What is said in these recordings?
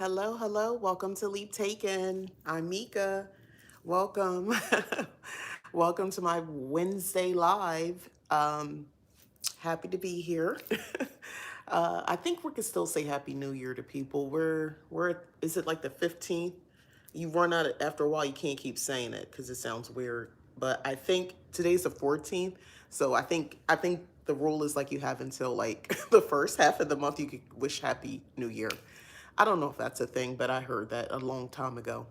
Hello, hello. Welcome to Leap Taken. I'm Mika. Welcome. Welcome to my Wednesday live. Happy to be here. I think we can still say Happy New Year to people. Is it like the 15th? You run out of, after a while, you can't keep saying it because it sounds weird. But I think today's the 14th. So I think the rule is like you have until like the first half of the month you could wish Happy New Year. I don't know if that's a thing, but I heard that a long time ago.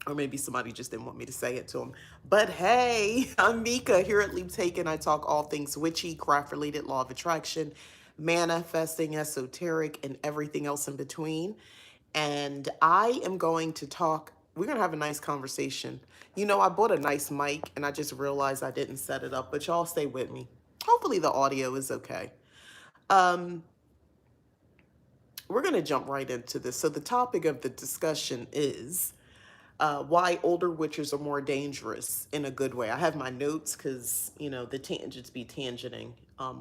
Or maybe somebody just didn't want me to say it to them. But hey, I'm Mika here at Leap Taken. I talk all things witchy, craft related, law of attraction, manifesting, esoteric, and everything else in between. And I am going to talk, we're going to have a nice conversation. You know, I bought a nice mic and I just realized I didn't set it up, but y'all stay with me. Hopefully the audio is okay. Um, we're going to jump right into this. So the topic of the discussion is why older witches are more dangerous in a good way. I have my notes because, you know, the tangents be tangenting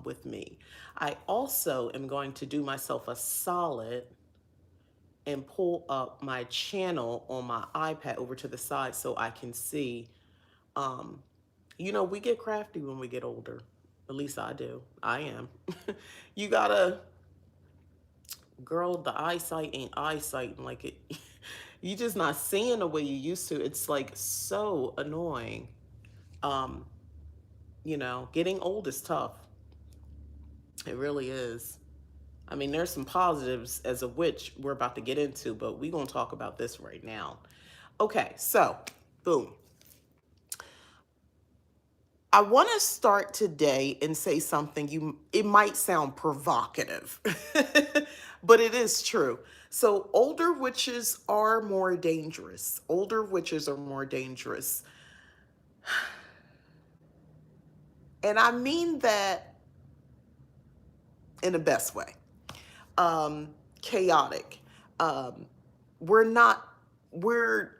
with me. I also am going to do myself a solid and pull up my channel on my iPad over to the side so I can see. Um, you know, we get crafty when we get older. At least I do. I am. You gotta, girl, the eyesight ain't eyesight like it. You just not seeing the way you used to. It's like so annoying. Um, getting old is tough. It really is. I mean, there's some positives as of which we're about to get into, but we're gonna talk about this right now. Okay, so boom. I want to start today and say something it might sound provocative, but it is true. So older witches are more dangerous. Older witches are more dangerous. And I mean that in the best way. Um, Chaotic. Um, we're not we're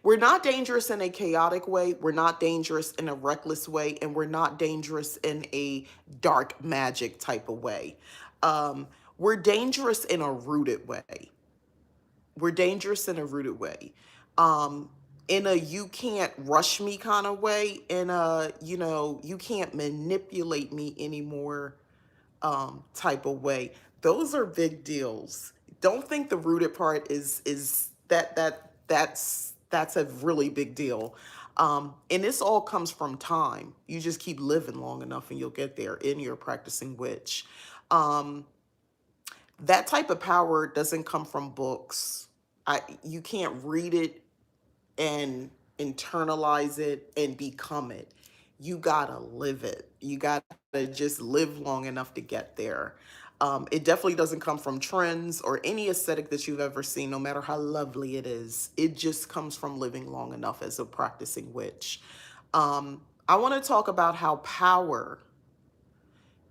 we're not dangerous in a chaotic way, we're not dangerous in a reckless way, and we're not dangerous in a dark magic type of way. We're dangerous in a rooted way. We're dangerous in a rooted way. Um, in a you can't rush me kind of way, in a, you can't manipulate me anymore type of way. Those are big deals. Don't think the rooted part is that's a really big deal. And this all comes from time. You just keep living long enough and you'll get there in your practicing witch. Um, that type of power doesn't come from books. You can't read it and internalize it and become it. You gotta live it. You gotta just live long enough to get there. It definitely doesn't come from trends or any aesthetic that you've ever seen, no matter how lovely it is. It just comes from living long enough as a practicing witch. I want to talk about how power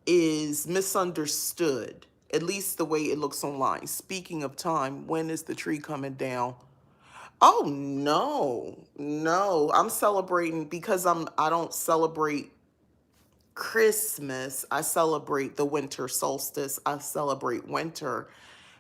is misunderstood, at least the way it looks online. Speaking of time, when is the tree coming down? Oh no, no. I'm celebrating because I don't celebrate Christmas. I celebrate the winter solstice. I celebrate winter.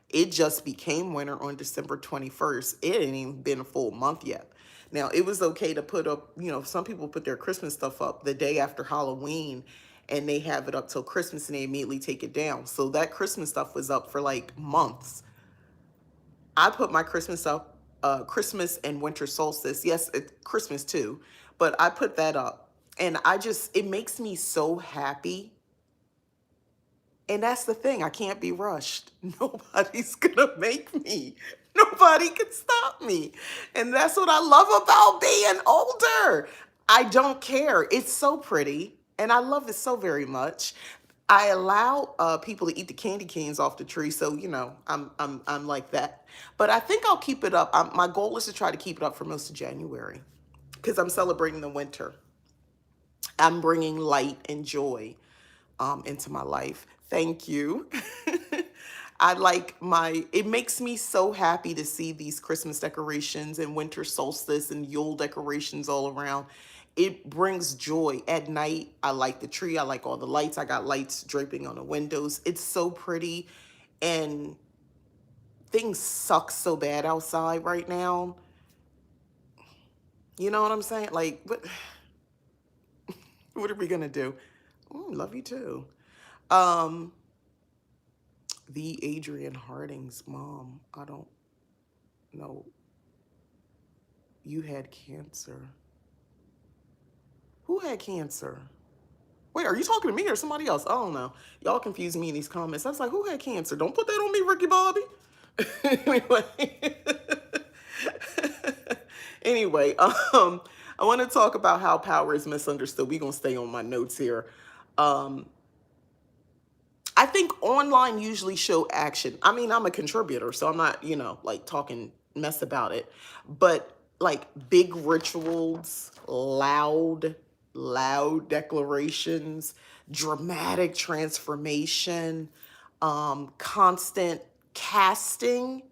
It just became winter on December 21st. It ain't even been a full month yet. Now, it was okay to put up, some people put their Christmas stuff up the day after Halloween and they have it up till Christmas and they immediately take it down. So that Christmas stuff was up for like months. I put my Christmas up, Christmas and winter solstice. Yes, it's Christmas too, but I put that up. And it makes me so happy. And that's the thing, I can't be rushed. Nobody's gonna make me. Nobody can stop me. And that's what I love about being older. I don't care. It's so pretty. And I love it so very much. I allow people to eat the candy canes off the tree, so I'm like that. But I think I'll keep it up. My goal is to try to keep it up for most of January because I'm celebrating the winter. I'm bringing light and joy into my life. Thank you. It makes me so happy to see these Christmas decorations and winter solstice and Yule decorations all around. It brings joy. At night, I like the tree. I like all the lights. I got lights draping on the windows. It's so pretty. And things suck so bad outside right now. You know what I'm saying? Like, what are we gonna do? Love you too. Um, the Adrian Harding's mom. I don't know. You had cancer. Who had cancer? Wait, are you talking to me or somebody else? I don't know. Y'all confuse me in these comments. I was like, who had cancer? Don't put that on me, Ricky Bobby. Anyway. Anyway, I want to talk about how power is misunderstood. We're going to stay on my notes here. Um, I think online usually show action. I mean, I'm a contributor, so I'm not, like talking mess about it. But like big rituals, loud declarations, dramatic transformation, constant casting,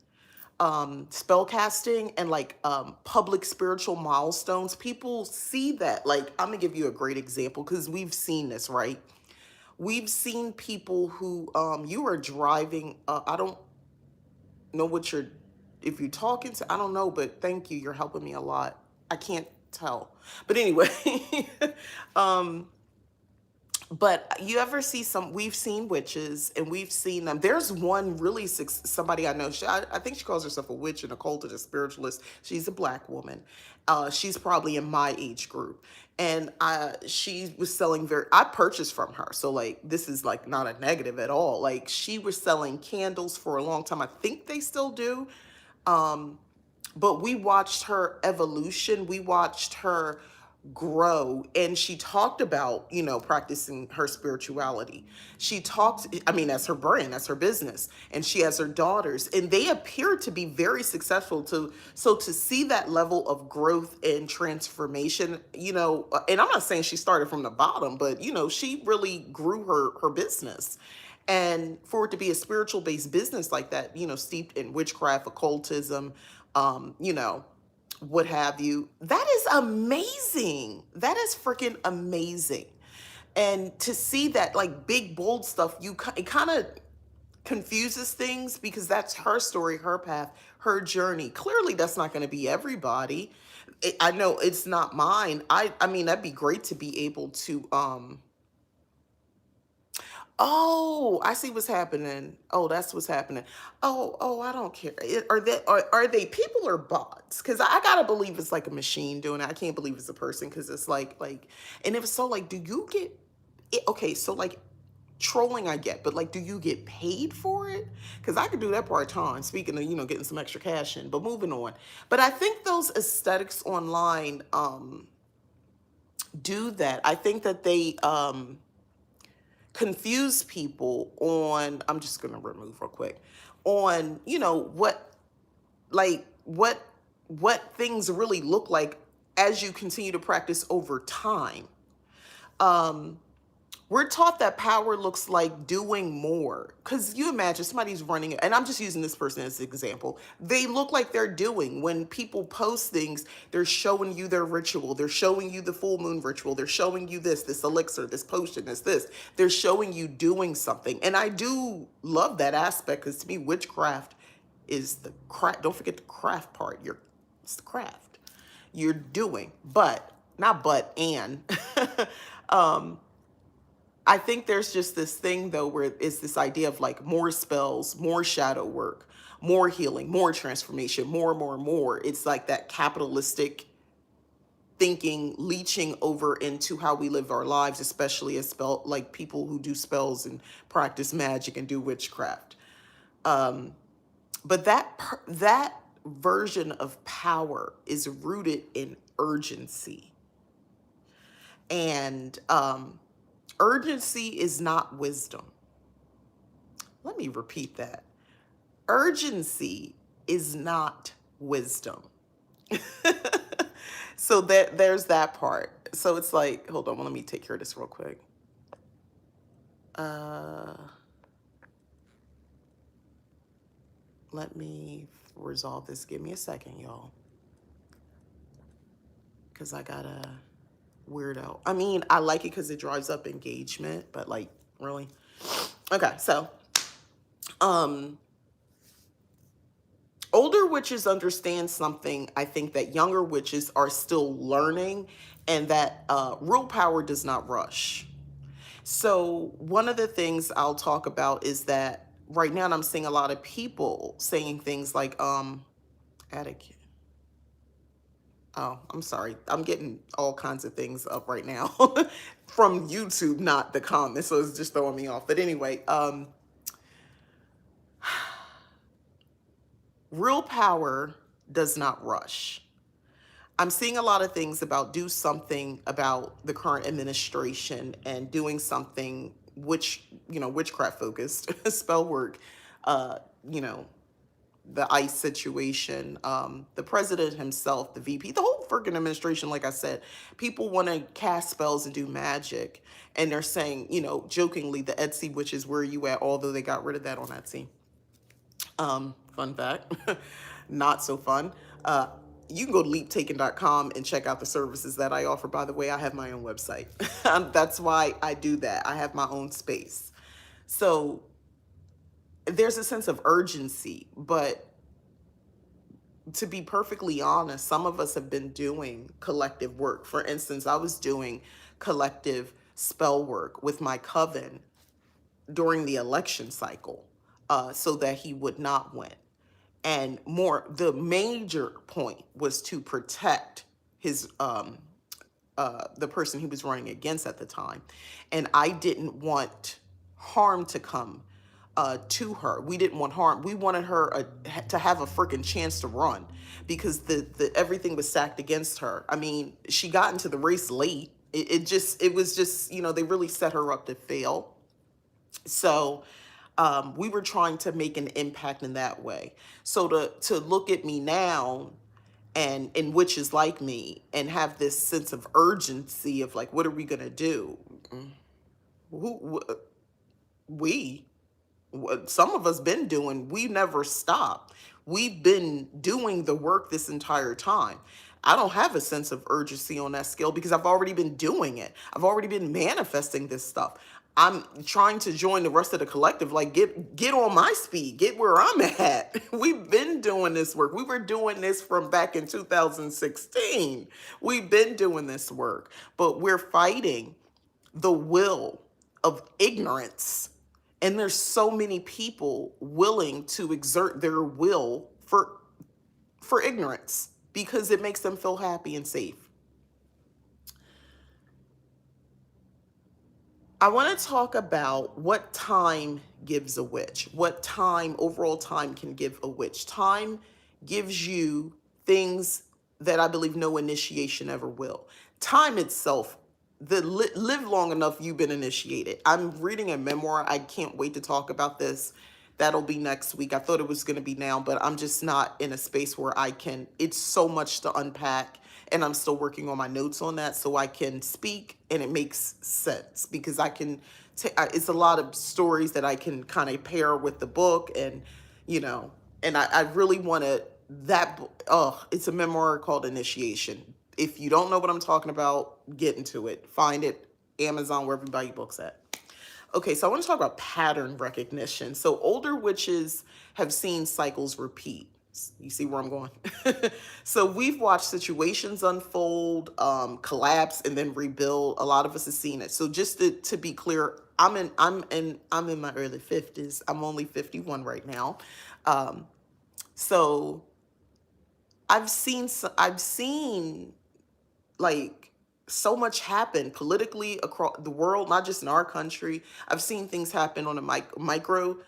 spell casting, and like public spiritual milestones. People see that. Like, I'm gonna give you a great example because we've seen this, right? We've seen people who you are driving. I don't know what you're, if you're talking to, I don't know, but thank you. You're helping me a lot. I can't tell. But anyway, um, but you ever see we've seen witches and we've seen them. There's one really, somebody I know, I think she calls herself a witch and occultist, a spiritualist. She's a black woman. She's probably in my age group. And she was selling I purchased from her. So like, this is like not a negative at all. Like, she was selling candles for a long time. I think they still do. But we watched her evolution. We watched her grow, and she talked about, practicing her spirituality. She talked, I mean, that's her brand, that's her business, and she has her daughters, and they appear to be very successful. So to see that level of growth and transformation, and I'm not saying she started from the bottom, but she really grew her business. And for it to be a spiritual based business like that, steeped in witchcraft, occultism, what have you, that is amazing. That is freaking amazing. And to see that like big, bold stuff, it kind of confuses things because that's her story, her path, her journey. Clearly, that's not going to be everybody. I know it's not mine. I mean, that'd be great to be able to, oh, I see what's happening. Oh, that's what's happening. Oh, I don't care. Are they people or bots? Because I gotta believe it's like a machine doing it. I can't believe it's a person because it's like, and if it's so, like, do you get it? Okay, so like trolling, I get, but like, do you get paid for it? Because I could do that part time. Speaking of, getting some extra cash in. But moving on. But I think those aesthetics online do that. I think that they confuse people on, I'm just going to remove real quick, on, like what things really look like as you continue to practice over time. We're taught that power looks like doing more. Because you imagine somebody's running, and I'm just using this person as an example. They look like they're doing. When people post things, they're showing you their ritual. They're showing you the full moon ritual. They're showing you this elixir, this potion, this. They're showing you doing something. And I do love that aspect because to me, witchcraft is the craft. Don't forget the craft part. It's the craft. You're doing. But, not but, and. I think there's just this thing though where it's this idea of like more spells, more shadow work, more healing, more transformation, more. It's like that capitalistic thinking leeching over into how we live our lives, especially as like people who do spells and practice magic and do witchcraft. But that version of power is rooted in urgency. And urgency is not wisdom. Let me repeat that. Urgency is not wisdom. So there's that part. So it's like, hold on, let me take care of this real quick. Let me resolve this. Give me a second, y'all. Because I got a weirdo. I mean, I like it because it drives up engagement, but like, really? Okay, so, older witches understand something, I think, that younger witches are still learning, and that real power does not rush. So one of the things I'll talk about is that right now I'm seeing a lot of people saying things like, Attic. Oh, I'm sorry. I'm getting all kinds of things up right now from YouTube, not the comments. So it's just throwing me off. But anyway, real power does not rush. I'm seeing a lot of things about do something about the current administration and doing something which, witchcraft focused, spell work, uh, you know, the ICE situation, the president himself, the VP, the whole freaking administration, like I said, people want to cast spells and do magic. And they're saying, jokingly, the Etsy witches, where are you at? Although they got rid of that on Etsy. Fun fact, not so fun. You can go to leaptaken.com and check out the services that I offer. By the way, I have my own website. That's why I do that. I have my own space. So there's a sense of urgency, but to be perfectly honest, some of us have been doing collective work. For instance, I was doing collective spell work with my coven during the election cycle, so that he would not win. And the major point was to protect his the person he was running against at the time. And I didn't want harm to come to her. We didn't want harm. We wanted her to have a freaking chance to run, because the everything was stacked against her. I mean, she got into the race late. It was just, they really set her up to fail. So we were trying to make an impact in that way. So to look at me now and witches like me and have this sense of urgency of like, what are we gonna do? Who we some of us been doing, we never stop. We've been doing the work this entire time. I don't have a sense of urgency on that scale because I've already been doing it. I've already been manifesting this stuff. I'm trying to join the rest of the collective, like get on my speed, get where I'm at. We've been doing this work. We were doing this from back in 2016. We've been doing this work, but we're fighting the will of ignorance. And there's so many people willing to exert their will for ignorance because it makes them feel happy and safe. I want to talk about what time gives a witch, what time, overall time, can give a witch. Time gives you things that I believe no initiation ever will. Time itself, live long enough, you've been initiated. I'm reading a memoir. I can't wait to talk about this. That'll be next week. I thought it was going to be now, but I'm just not in a space where I can. It's so much to unpack, and I'm still working on my notes on that so I can speak and it makes sense, because I can. It's a lot of stories that I can kind of pair with the book, and and I really want to. It's a memoir called Initiation. If you don't know what I'm talking about, get into it. Find it, Amazon, wherever you buy your books at. Okay, so I want to talk about pattern recognition. So older witches have seen cycles repeat. You see where I'm going? So we've watched situations unfold, collapse, and then rebuild. A lot of us have seen it. So just to be clear, I'm in my early 50s. I'm only 51 right now. So I've seen like so much happen politically across the world, not just in our country. I've seen things happen on a micro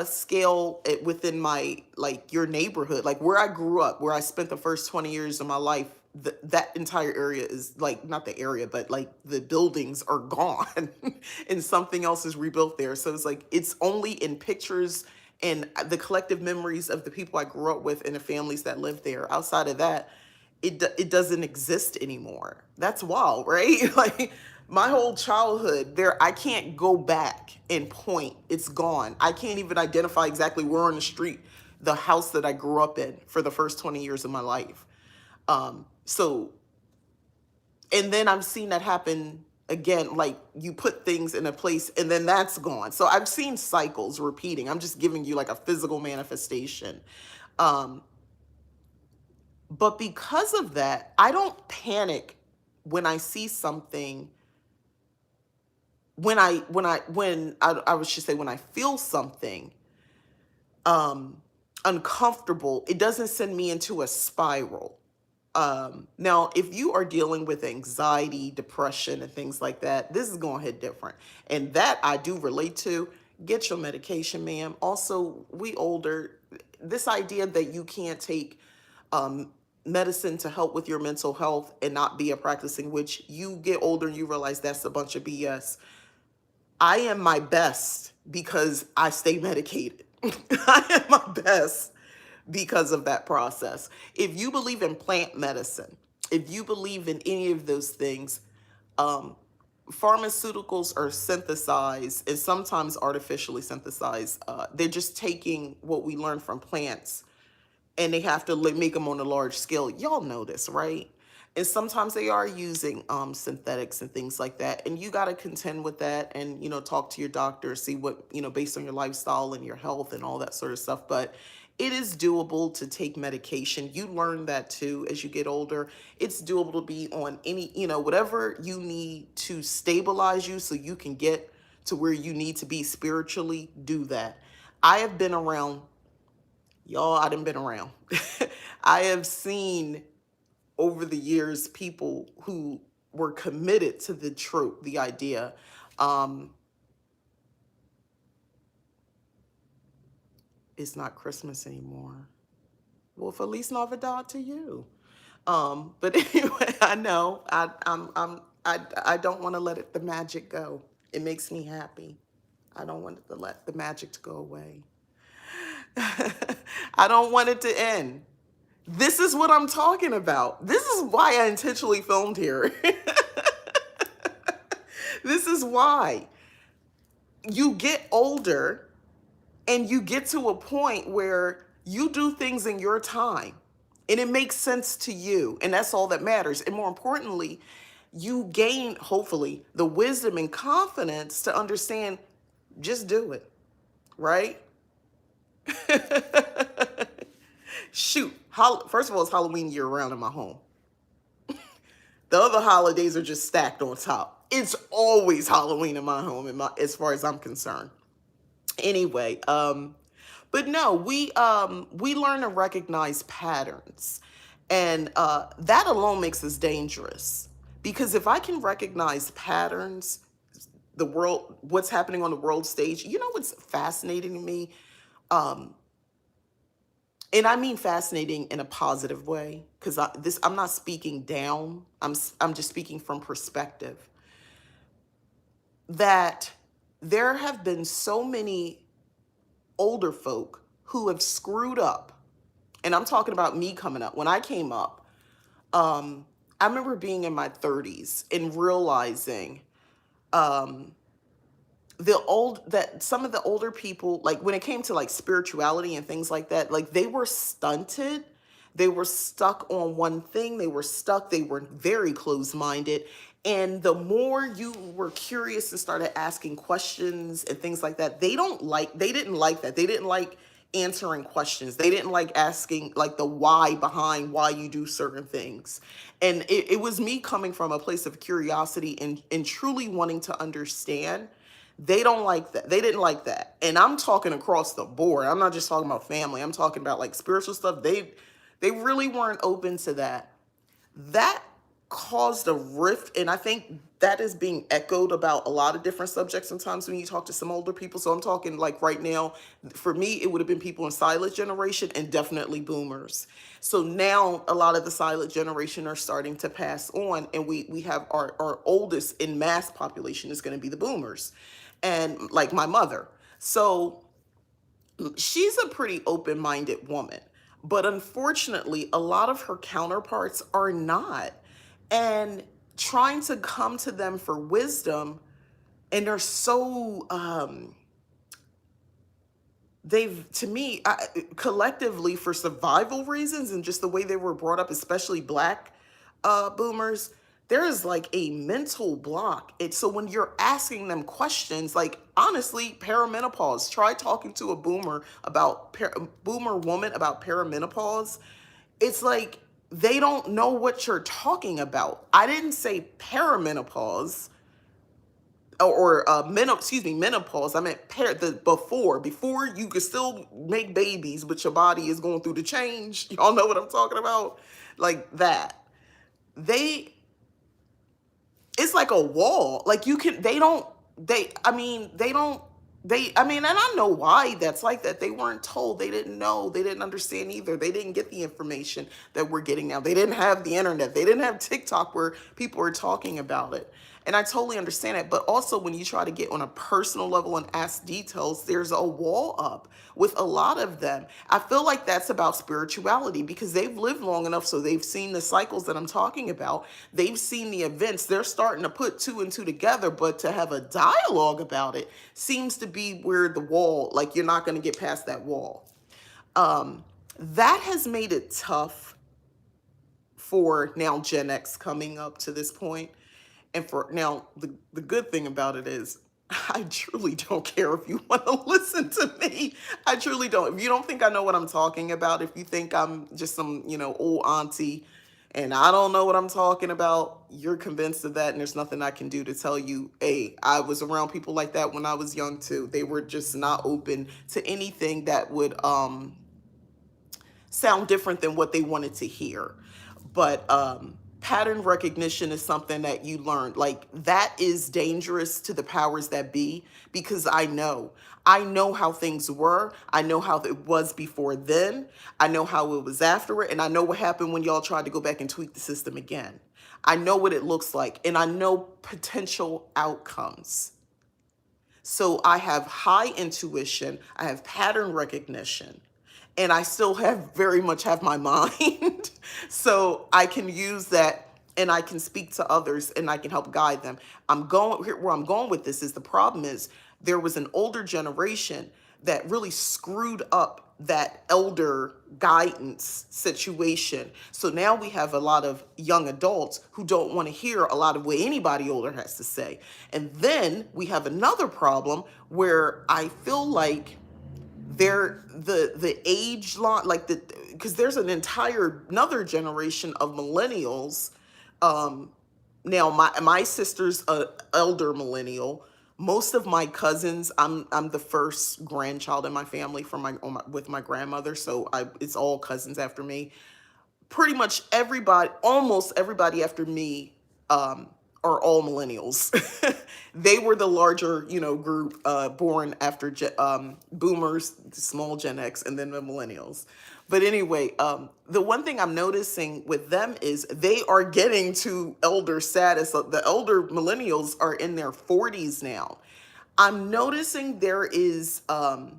scale within my, like, your neighborhood, like where I grew up, where I spent the first 20 years of my life. That entire area is like, not the area, but like the buildings are gone and something else is rebuilt there. So it's like, it's only in pictures and the collective memories of the people I grew up with and the families that live there. Outside of that, it doesn't exist anymore. That's wild, right? Like my whole childhood there, I can't go back and point. It's gone. I can't even identify exactly where on the street the house that I grew up in for the first 20 years of my life. So, and then I've seen that happen again, like you put things in a place and then that's gone. So I've seen cycles repeating. I'm just giving you like a physical manifestation. But because of that, I don't panic when I see something, I should say when I feel something um uncomfortable, it doesn't send me into a spiral. Now, if you are dealing with anxiety, depression, and things like that, this is going to hit different. And that I do relate to. Get your medication, ma'am. Also, we older, this idea that you can't take um, medicine to help with your mental health and not be a practicing witch, you get older and you realize that's a bunch of BS. I am my best because I stay medicated. I am my best because of that process. If you believe in plant medicine, if you believe in any of those things, um, pharmaceuticals are synthesized and sometimes artificially synthesized. They're just taking what we learn from plants and they have to make them on a large scale. Y'all know this, right? And sometimes they are using synthetics and things like that. And you got to contend with that and, talk to your doctor, see what, based on your lifestyle and your health and all that sort of stuff. But it is doable to take medication. You learn that too as you get older. It's doable to be on any, whatever you need to stabilize you so you can get to where you need to be spiritually, do that. I have been around, y'all, I done been around. I have seen over the years people who were committed to the truth, the idea. Um, it's not Christmas anymore. Well, Feliz Navidad to you. But anyway, I know I don't want to let the magic go. It makes me happy. I don't want to let the magic to go away. I don't want it to end. This is what I'm talking about. This is why I intentionally filmed here. This is why you get older and you get to a point where you do things in your time and it makes sense to you. And that's all that matters. And more importantly, you gain, hopefully, the wisdom and confidence to understand just do it, right? Shoot. First of all, it's Halloween year round in my home. The other holidays are just stacked on top. It's always Halloween in my home, as far as I'm concerned. Anyway, but no, we learn to recognize patterns, and that alone makes us dangerous. Because if I can recognize patterns, what's happening on the world stage, what's fascinating to me, and I mean fascinating in a positive way, because I'm not speaking down. I'm just speaking from perspective. That there have been so many older folk who have screwed up, and I'm talking about me coming up. When I came up, I remember being in my 30s and realizing um, that some of the older people, like when it came to like spirituality and things like that, like they were stunted. They were stuck on one thing. They were very closed-minded. And the more you were curious and started asking questions and things like that, they didn't like that. They didn't like answering questions. They didn't like asking like the why behind why you do certain things. And it was me coming from a place of curiosity and truly wanting to understand. They don't like that. They didn't like that. And I'm talking across the board. I'm not just talking about family. I'm talking about like spiritual stuff. They really weren't open to that. That caused a rift, and I think that is being echoed about a lot of different subjects sometimes when you talk to some older people. So I'm talking like right now, for me, it would have been people in silent generation and definitely boomers. So now a lot of the silent generation are starting to pass on, and we have our oldest in mass population is going to be the boomers, and like my mother. So she's a pretty open-minded woman, but unfortunately a lot of her counterparts are not, and trying to come to them for wisdom, and they're so they've, to me, collectively, for survival reasons and just the way they were brought up, especially black boomers, there is like a mental block. So when you're asking them questions, like honestly, perimenopause, try talking to a boomer woman about perimenopause. It's like they don't know what you're talking about. I didn't say perimenopause or menopause. I meant before you could still make babies, but your body is going through the change. Y'all know what I'm talking about? Like that. They it's like a wall. Like you can they don't they I mean, they don't they I mean, and I know why that's like that. They weren't told. They didn't know. They didn't understand either. They didn't get the information that we're getting now. They didn't have the internet. They didn't have TikTok where people are talking about it. And I totally understand it. But also, when you try to get on a personal level and ask details, there's a wall up with a lot of them. I feel like that's about spirituality because they've lived long enough, so they've seen the cycles that I'm talking about. They've seen the events. They're starting to put two and two together, but to have a dialogue about it seems to be where the wall, like you're not going to get past that wall. That has made it tough for now Gen X coming up to this point. And for now, the good thing about it is I truly don't care if you want to listen to me. I truly don't. If you don't think I know what I'm talking about, if you think I'm just some, old auntie and I don't know what I'm talking about, you're convinced of that. And there's nothing I can do to tell you, hey, I was around people like that when I was young too. They were just not open to anything that would sound different than what they wanted to hear. But pattern recognition is something that you learn. Like that is dangerous to the powers that be because I know how things were. I know how it was before then. I know how it was after it. And I know what happened when y'all tried to go back and tweak the system again. I know what it looks like and I know potential outcomes. So I have high intuition. I have pattern recognition and I still very much have my mind. So I can use that and I can speak to others and I can help guide them. Where I'm going with this is the problem is there was an older generation that really screwed up that elder guidance situation. So now we have a lot of young adults who don't want to hear a lot of what anybody older has to say. And then we have another problem where I feel like the age line, like because there's another generation of millennials. Now my sister's a elder millennial. Most of my cousins, I'm the first grandchild in my family with my grandmother, so it's all cousins after me. Pretty much almost everybody after me, are all millennials. They were the larger, group born after boomers, small Gen X, and then the millennials. But anyway, the one thing I'm noticing with them is they are getting to elder status. The elder millennials are in their 40s now. I'm noticing there is the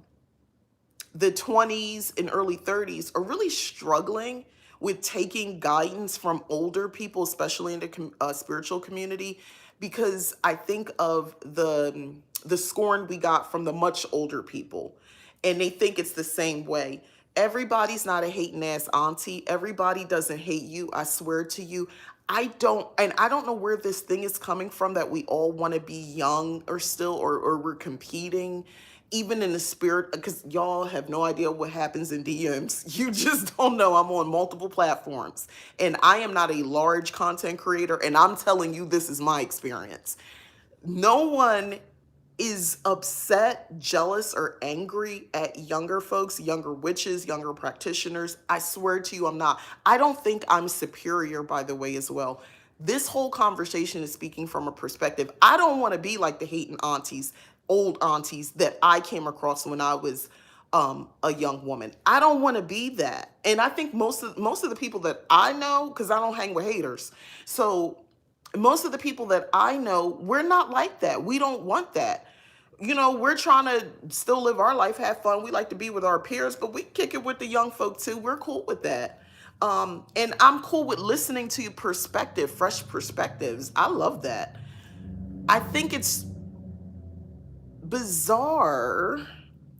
20s and early 30s are really struggling with taking guidance from older people, especially in the spiritual community, because I think of the scorn we got from the much older people, and they think it's the same way. Everybody's not a hating ass auntie. Everybody doesn't hate you. I swear to you. I don't know where this thing is coming from that we all want to be young or we're competing even in the spirit, because y'all have no idea what happens in DMs. You just don't know. I'm on multiple platforms and I am not a large content creator. And I'm telling you, this is my experience. No one is upset, jealous, or angry at younger folks, younger witches, younger practitioners. I swear to you, I'm not. I don't think I'm superior, by the way, as well. This whole conversation is speaking from a perspective. I don't want to be like the hating aunties, old aunties that I came across when I was a young woman. I don't want to be that. And I think most of the people that I know, because I don't hang with haters, so most of the people that I know, we're not like that. We don't want that. We're trying to still live our life, have fun. We like to be with our peers, but we kick it with the young folk too. We're cool with that. And I'm cool with listening to your perspective, fresh perspectives. I love that. I think it's bizarre,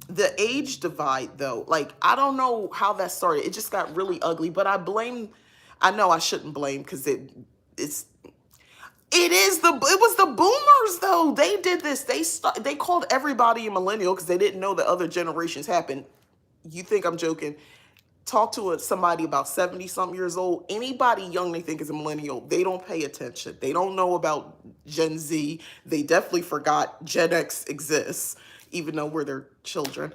the age divide, though. Like, I don't know how that started. It just got really ugly, but I know I shouldn't blame because it was the boomers though. They did this. They called everybody a millennial because they didn't know that other generations happened. You think I'm joking? talk to somebody about 70 something years old, anybody young they think is a millennial, they don't pay attention. They don't know about Gen Z. They definitely forgot Gen X exists, even though we're their children.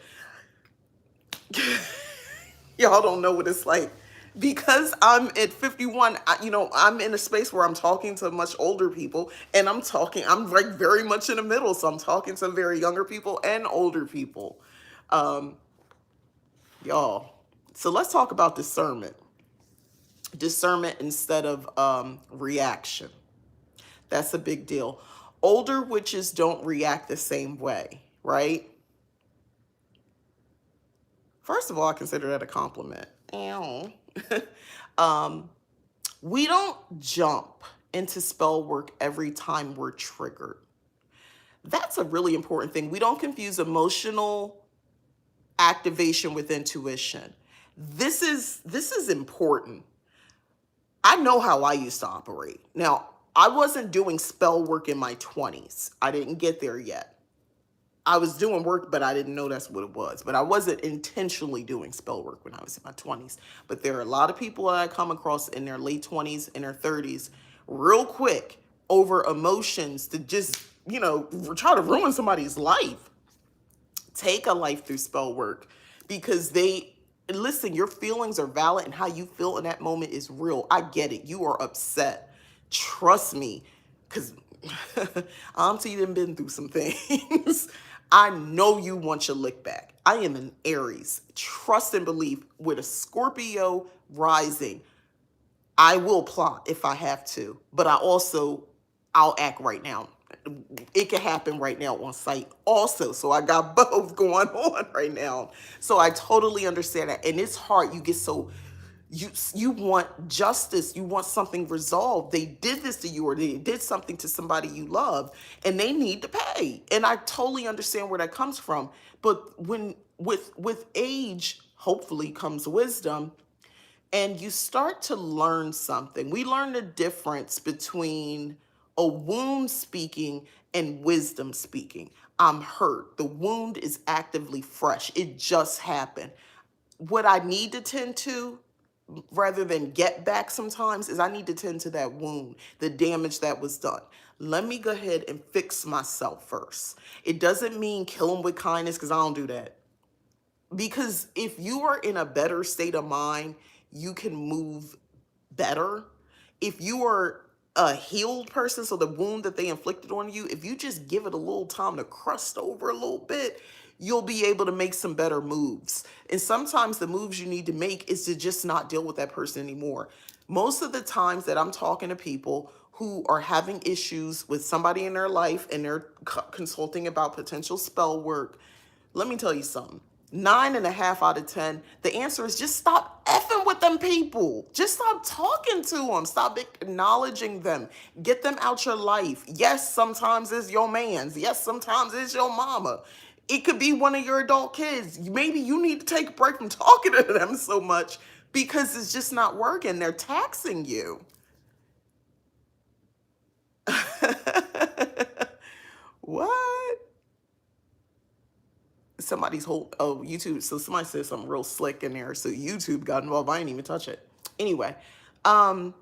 Y'all don't know what it's like. Because I'm at 51, I'm in a space where I'm talking to much older people, and I'm like very much in the middle. So I'm talking to very younger people and older people. Um, y'all. So let's talk about discernment. Discernment instead of reaction. That's a big deal. Older witches don't react the same way, right? First of all, I consider that a compliment. Ow. We don't jump into spell work every time we're triggered. That's a really important thing. We don't confuse emotional activation with intuition. This is important. I know how I used to operate. Now, I wasn't doing spell work in my 20s. I didn't get there yet. I was doing work, but I didn't know that's what it was. But I wasn't intentionally doing spell work when I was in my 20s. But there are a lot of people that I come across in their late 20s and their 30s real quick over emotions to just, try to ruin somebody's life. Take a life through spell work because listen, your feelings are valid and how you feel in that moment is real. I get it. You are upset. Trust me, because Auntie done been through some things. I know you want your lick back. I am an Aries. Trust and believe with a Scorpio rising. I will plot if I have to, but I'll act right now. It can happen right now on site also. So I got both going on right now. So I totally understand that. And it's hard. You get so, you want justice. You want something resolved. They did this to you or they did something to somebody you love and they need to pay. And I totally understand where that comes from. But when with age, hopefully comes wisdom, and you start to learn something. We learn the difference between a wound speaking and wisdom speaking. I'm hurt. The wound is actively fresh. It just happened. What I need to tend to, rather than get back sometimes, is I need to tend to that wound, the damage that was done. Let me go ahead and fix myself first. It doesn't mean kill them with kindness, because I don't do that. Because if you are in a better state of mind, you can move better. If you are a healed person, so the wound that they inflicted on you, if you just give it a little time to crust over a little bit, you'll be able to make some better moves. And sometimes the moves you need to make is to just not deal with that person anymore. Most of the times that I'm talking to people who are having issues with somebody in their life and they're consulting about potential spell work, let me tell you something. 9.5 out of 10, the answer is just stop effing with them people. Just stop talking to them. Stop acknowledging them. Get them out your life. Yes, sometimes it's your man's. Yes, sometimes it's your mama. It could be one of your adult kids. Maybe you need to take a break from talking to them so much because it's just not working. They're taxing you. What? Somebody's whole YouTube. So somebody said something real slick in there. So YouTube got involved. I didn't even touch it. Anyway, but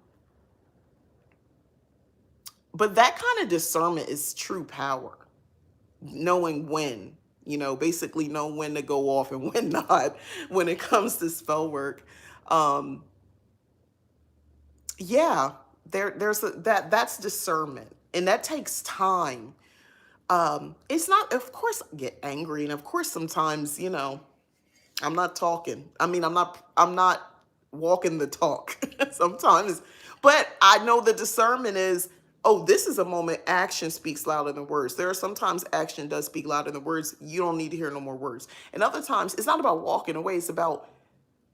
that kind of discernment is true power. Knowing when, basically know when to go off and when not when it comes to spell work. Yeah, that's discernment, and that takes time. It's not, of course, I get angry, and of course, sometimes, I'm not talking. I mean, I'm not walking the talk sometimes, but I know the discernment is, oh, this is a moment action speaks louder than words. There are sometimes action does speak louder than words. You don't need to hear no more words. And other times, it's not about walking away. It's about,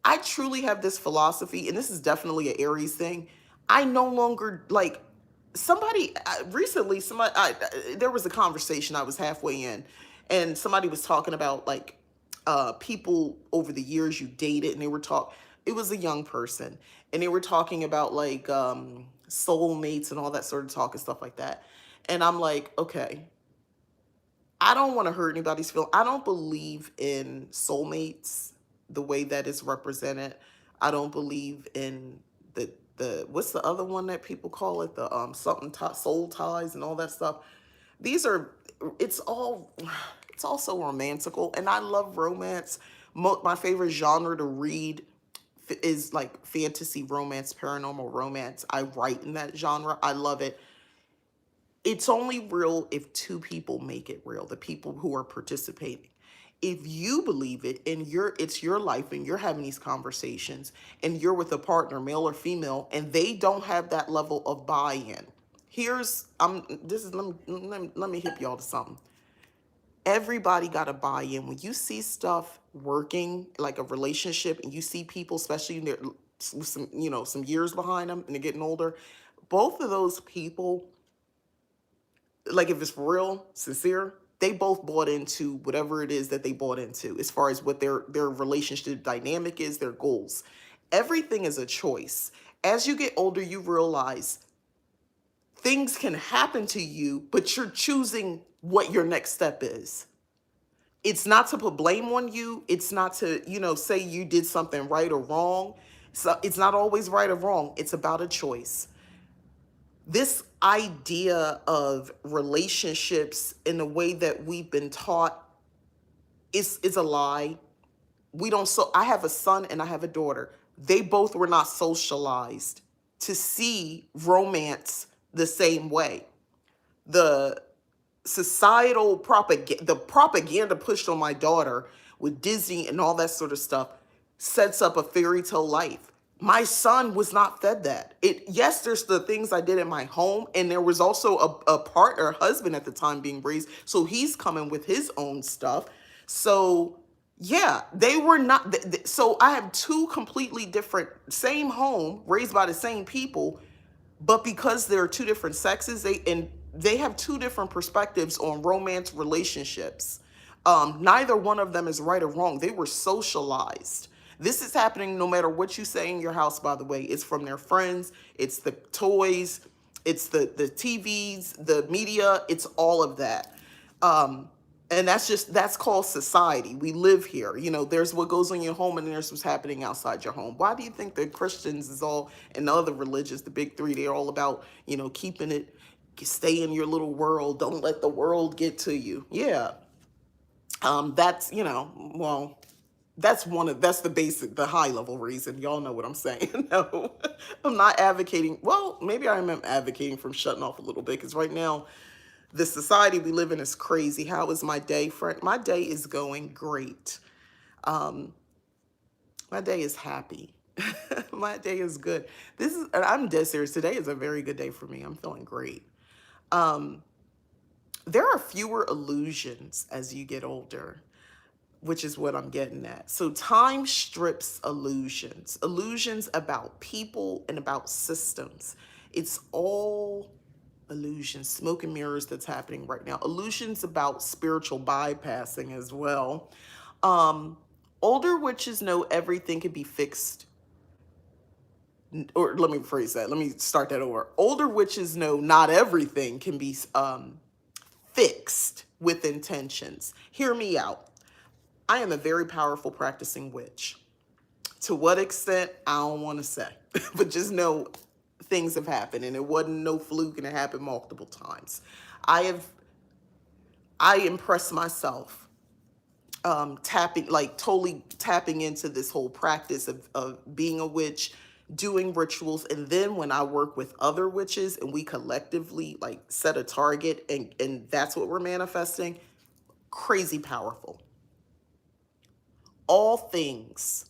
I truly have this philosophy, and this is definitely an Aries thing. I no longer like recently. There was a conversation I was halfway in, and somebody was talking about like people over the years you dated, and It was a young person, and they were talking about like soulmates and all that sort of talk and stuff like that. And I'm like, okay, I don't want to hurt anybody's feelings. I don't believe in soulmates. the way that it's represented. I don't believe in the what's the other one that people call it, the something soul ties and all that stuff. These are it's all it's also romantical, and I love romance. My favorite genre to read is like fantasy romance, paranormal romance. I write in that genre. I love it. It's only real if two people make it real, the people who are participating. If you believe it and it's your life and you're having these conversations and you're with a partner, male or female, and they don't have that level of buy-in. Here's this is let me hip y'all to something. Everybody got to buy in. When you see stuff working, like a relationship, and you see people, especially in their some some years behind them and they're getting older, both of those people, like if it's for real, sincere, they both bought into whatever it is that they bought into as far as what their relationship dynamic is, their goals. Everything is a choice. As you get older, you realize things can happen to you, but you're choosing what your next step is. It's not to put blame on you. It's not to, say you did something right or wrong. So it's not always right or wrong. It's about a choice. This idea of relationships in the way that we've been taught is a lie. We don't so I have a son and I have a daughter. They both were not socialized to see romance the same way. The societal propaganda pushed on my daughter with Disney and all that sort of stuff sets up a fairy tale life. My son was not fed that. Yes, there's the things I did in my home, and there was also a partner, husband at the time being raised, so he's coming with his own stuff. So yeah, they were not. So I have two completely different, same home, raised by the same people, but because there are two different sexes, they have two different perspectives on romance relationships. Neither one of them is right or wrong. They were socialized. This is happening no matter what you say in your house, by the way. It's from their friends, it's the toys, it's the TVs, the media, it's all of that. And that's called society. We live here. There's what goes on in your home and there's what's happening outside your home. Why do you think the Christians is all, and the other religions, the big three, they're all about, keeping it, stay in your little world. Don't let the world get to you. Yeah. That's, well, that's the basic, the high level reason. Y'all know what I'm saying. No, I'm not advocating. Well, maybe I am advocating from shutting off a little bit, because right now, the society we live in is crazy. How is my day, friend? My day is going great. My day is happy. My day is good. I'm dead serious. Today is a very good day for me. I'm feeling great. There are fewer illusions as you get older, which is what I'm getting at. So time strips illusions about people and about systems. It's all illusions, smoke and mirrors that's happening right now. Illusions about spiritual bypassing as well. Older witches know everything can be fixed. Or let me rephrase that. Let me start that over. Older witches know not everything can be fixed with intentions. Hear me out. I am a very powerful practicing witch. To what extent, I don't want to say. But just know things have happened, and it wasn't no fluke, and it happened multiple times. I impress myself totally tapping into this whole practice of being a witch, doing rituals. And then when I work with other witches and we collectively like set a target, and that's what we're manifesting, crazy powerful. All things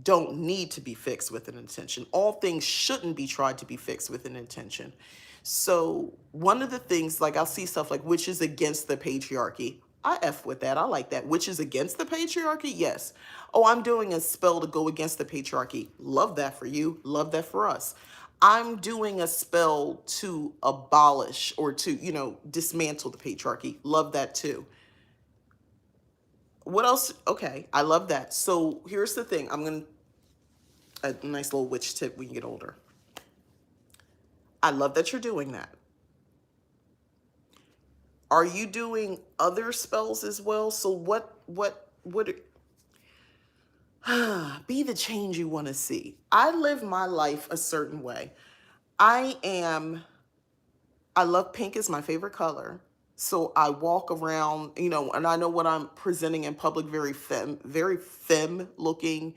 don't need to be fixed with an intention. All things shouldn't be tried to be fixed with an intention. So one of the things, like I'll see stuff like witches against the patriarchy. I F with that. I like that. Witches against the patriarchy? Yes. Oh, I'm doing a spell to go against the patriarchy. Love that for you. Love that for us. I'm doing a spell to abolish or to, dismantle the patriarchy. Love that too. What else? Okay, I love that. So here's the thing. A nice little witch tip when you get older. I love that you're doing that. Are you doing other spells as well? So what Be the change you want to see. I live my life a certain way. I am, I love pink is my favorite color. So I walk around, and I know what I'm presenting in public very femme looking,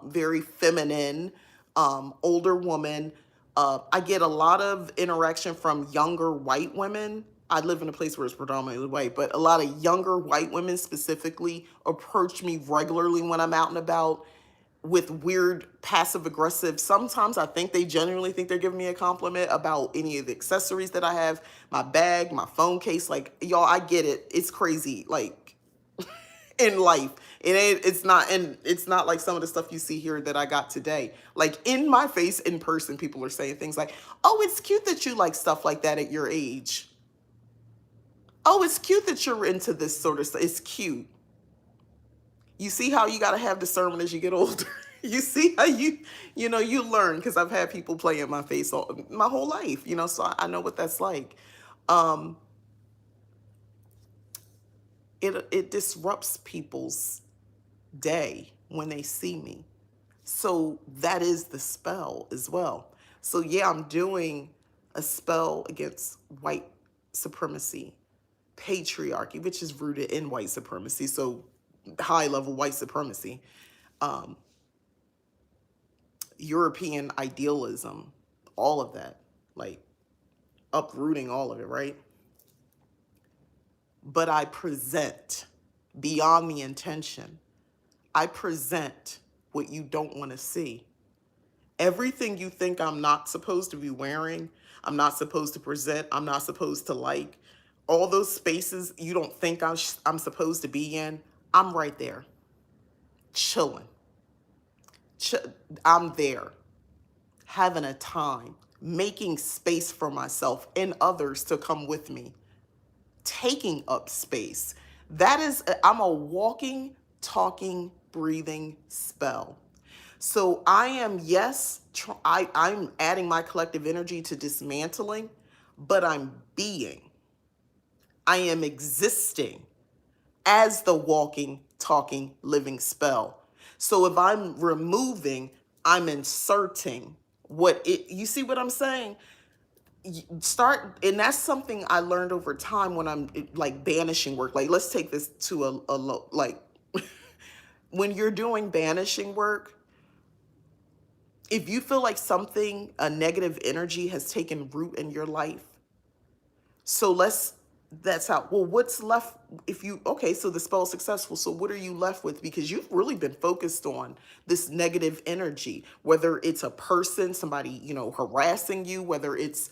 very feminine, older woman. I get a lot of interaction from younger white women. I live in a place where it's predominantly white, but a lot of younger white women specifically approach me regularly when I'm out and about with weird passive aggressive. Sometimes I think they genuinely think they're giving me a compliment about any of the accessories that I have, my bag, my phone case. Like, y'all, I get it. It's crazy. Like, in life. It's not like some of the stuff you see here that I got today. Like, in my face, in person, people are saying things like, "Oh, it's cute that you like stuff like that at your age. Oh, it's cute that you're into this sort of stuff. It's cute." You see how you got to have discernment as you get older. You see how you learn, because I've had people play in my face my whole life, so I know what that's like. Um, it disrupts people's day when they see me. So that is the spell as well. So yeah, I'm doing a spell against white supremacy, patriarchy, which is rooted in white supremacy. So high level white supremacy, um, European idealism, all of that, like uprooting all of it, right? But I present beyond the intention. I present what you don't want to see. Everything you think I'm not supposed to be wearing, I'm not supposed to present, I'm not supposed to like, all those spaces you don't think I'm supposed to be in, I'm right there, chilling. Ch- I'm there, having a time, making space for myself and others to come with me, taking up space. I'm a walking, talking, breathing spell. So I am, yes, I'm adding my collective energy to dismantling, but I'm being. I am existing as the walking, talking, living spell. So if I'm removing, I'm inserting you see what I'm saying? Start, and that's something I learned over time when I'm like banishing work. Like, let's take this to like, when you're doing banishing work, if you feel like a negative energy has taken root in your life, so that's how, well, what's left okay, so the spell's successful. So what are you left with? Because you've really been focused on this negative energy, whether it's a person, somebody, harassing you, whether it's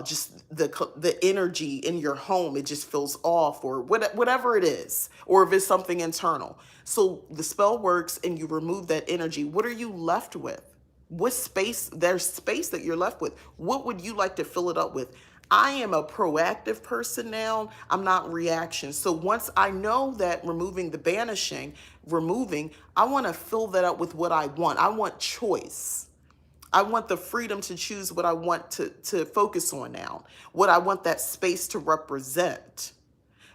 just the energy in your home, it just feels off, or whatever it is, or if it's something internal. So the spell works and you remove that energy. What are you left with? What space? There's space that you're left with. What would you like to fill it up with? I am a proactive person now. I'm not reaction. So once I know that removing, I want to fill that up with what I want. I want choice. I want the freedom to choose what I want to focus on now, what I want that space to represent.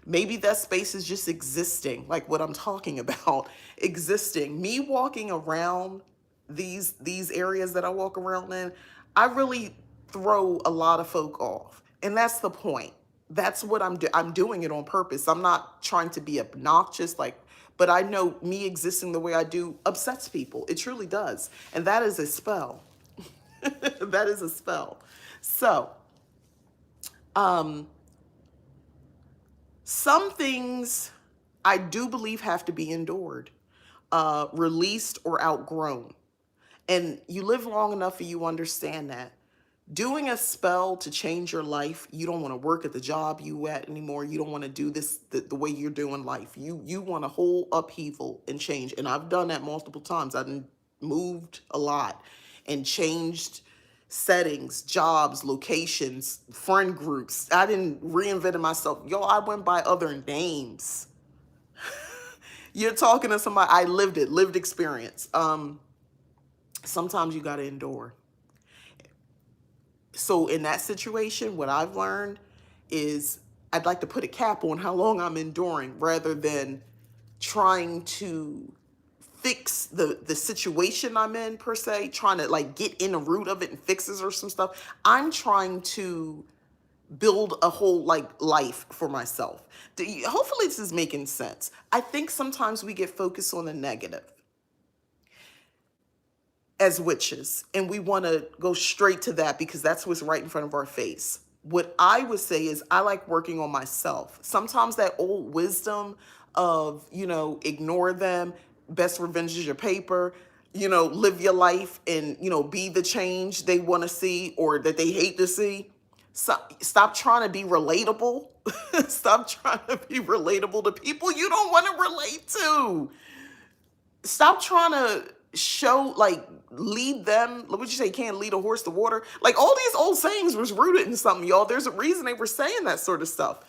Maybe that space is just existing, like what I'm talking about, existing. Me walking around these areas that I walk around in, I really throw a lot of folk off. And that's the point. That's what I'm doing it on purpose. I'm not trying to be obnoxious, like, but I know me existing the way I do upsets people. It truly does. And that is a spell. That is a spell. So, some things I do believe have to be endured, released, or outgrown. And you live long enough and you understand that. Doing a spell to change your life, you don't want to work at the job you at anymore. You don't want to do this the way you're doing life. You want a whole upheaval and change. And I've done that multiple times. I've moved a lot and changed settings, jobs, locations, friend groups. I didn't reinvent myself. Yo, I went by other names. You're talking to somebody, I lived experience. Sometimes you got to endure. So in that situation, what I've learned is I'd like to put a cap on how long I'm enduring rather than trying to fix the situation I'm in per se, trying to like get in the root of it and fixes or some stuff. I'm trying to build a whole like life for myself. Hopefully this is making sense. I think sometimes we get focused on the negative as witches, and we want to go straight to that because that's what's right in front of our face. What I would say is I like working on myself. Sometimes that old wisdom of, ignore them, best revenge is your paper, live your life and, be the change they want to see or that they hate to see. So, stop trying to be relatable. Stop trying to be relatable to people you don't want to relate to. Stop trying to show, like, lead them. What would you say? Can't lead a horse to water. Like, all these old sayings was rooted in something, y'all. There's a reason they were saying that sort of stuff.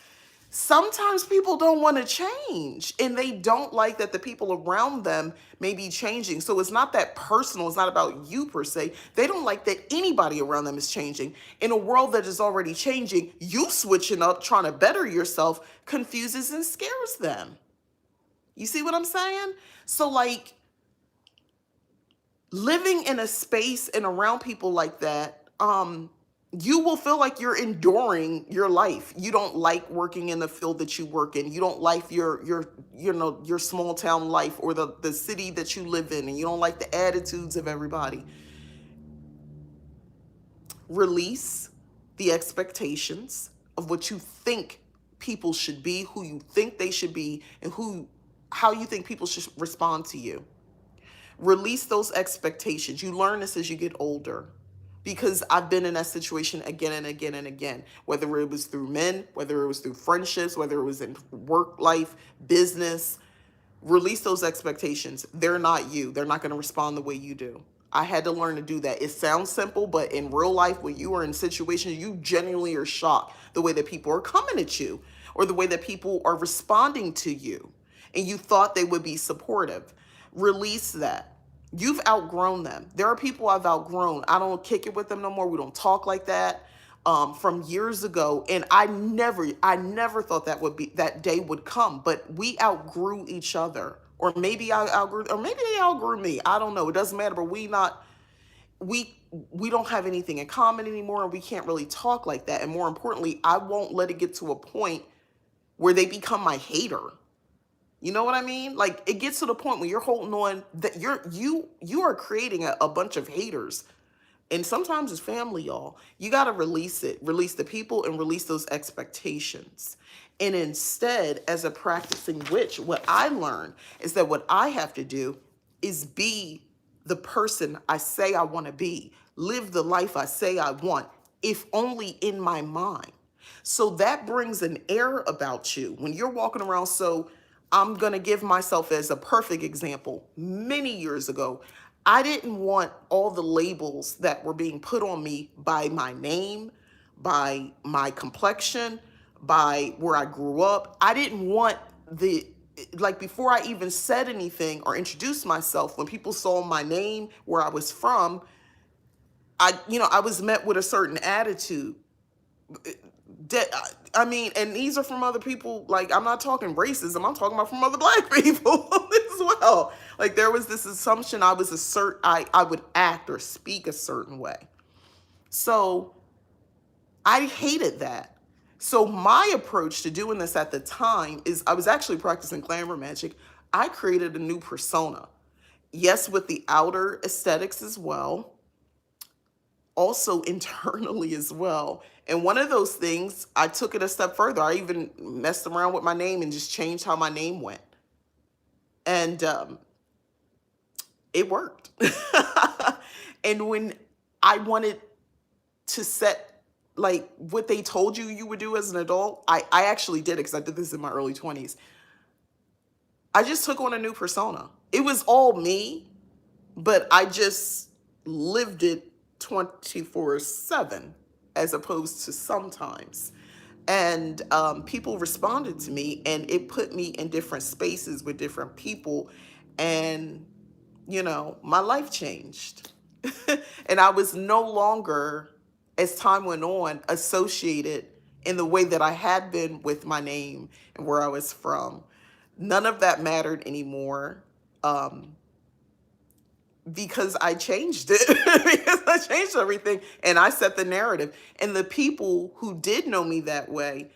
Sometimes people don't want to change and they don't like that the people around them may be changing. So it's not that personal. It's not about you per se. They don't like that anybody around them is changing. In a world that is already changing, you switching up, trying to better yourself confuses and scares them. You see what I'm saying? So like living in a space and around people like that, you will feel like you're enduring your life. You don't like working in the field that you work in. You don't like your small town life or the city that you live in, and you don't like the attitudes of everybody. Release the expectations of what you think people should be, who you think they should be, and how you think people should respond to you. Release those expectations. You learn this as you get older. Because I've been in that situation again and again and again, whether it was through men, whether it was through friendships, whether it was in work life, business. Release those expectations. They're not you. They're not going to respond the way you do. I had to learn to do that. It sounds simple, but in real life, when you are in situations, you genuinely are shocked the way that people are coming at you or the way that people are responding to you. And you thought they would be supportive. Release that. You've outgrown them. There are people I've outgrown. I don't kick it with them no more. We don't talk like that from years ago. And I never thought that day would come. But we outgrew each other, or maybe I outgrew, or maybe they outgrew me. I don't know. It doesn't matter. But we don't have anything in common anymore, and we can't really talk like that. And more importantly, I won't let it get to a point where they become my hater. You know what I mean? Like it gets to the point where you're holding on that you are creating a bunch of haters. And sometimes it's family, y'all. You got to release it, release the people and release those expectations. And instead, as a practicing witch, what I learned is that what I have to do is be the person I say I want to be, live the life I say I want, if only in my mind. So that brings an air about you when you're walking around. So I'm going to give myself as a perfect example. Many years ago, I didn't want all the labels that were being put on me by my name, by my complexion, by where I grew up. I didn't want before I even said anything or introduced myself, when people saw my name, where I was from, I was met with a certain attitude. And these are from other people. Like, I'm not talking racism. I'm talking about from other Black people as well. Like, there was this assumption I would act or speak a certain way. So I hated that. So my approach to doing this at the time is I was actually practicing glamour magic. I created a new persona. Yes, with the outer aesthetics as well. Also internally as well. And one of those things, I took it a step further. I even messed around with my name and just changed how my name went. And it worked. And when I wanted to set like what they told you would do as an adult, I actually did it because I did this in my early 20s. I just took on a new persona. It was all me, but I just lived it 24/7 as opposed to sometimes. And people responded to me, and it put me in different spaces with different people. And, my life changed. And I was no longer, as time went on, associated in the way that I had been with my name and where I was from. None of that mattered anymore. because I changed it, because I changed everything and I set the narrative. And the people who did know me that way,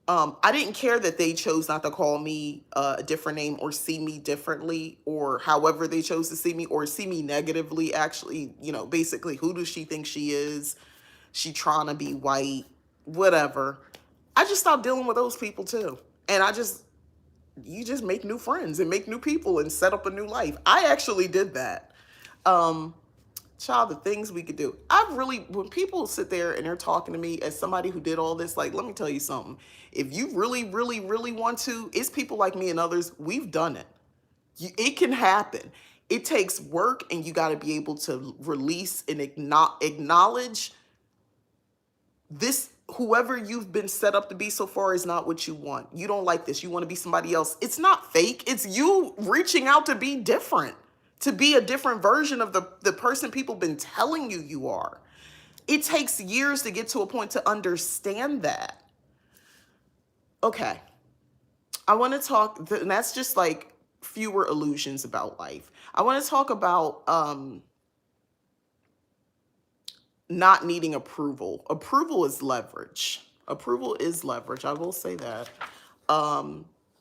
I didn't care that they chose not to call me a different name or see me differently or however they chose to see me or see me negatively. Actually, basically, who does she think she is? She trying to be white, whatever. I just stopped dealing with those people too. And you just make new friends and make new people and set up a new life. I actually did that. Um, Child, the things we could do. When people sit there and they're talking to me as somebody who did all this, like, let me tell you something. If you really, really, really want to, it's people like me and others, we've done it. It can happen. It takes work, and you got to be able to release and acknowledge this. Whoever you've been set up to be so far is not what you want. You don't like this. You want to be somebody else. It's not fake. It's you reaching out to be different, to be a different version of the person people been telling you are. It takes years to get to a point to understand that. Okay. I want to talk, and that's just like fewer illusions about life. I want to talk about not needing approval. Approval is leverage. Approval is leverage. I will say that.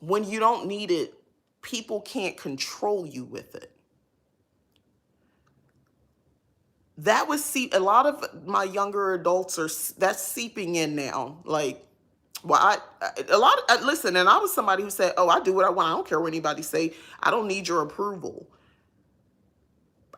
When you don't need it, people can't control you with it. That was a lot of my younger adults that's seeping in now. Like, well, listen, and I was somebody who said, "Oh, I do what I want. I don't care what anybody say. I don't need your approval."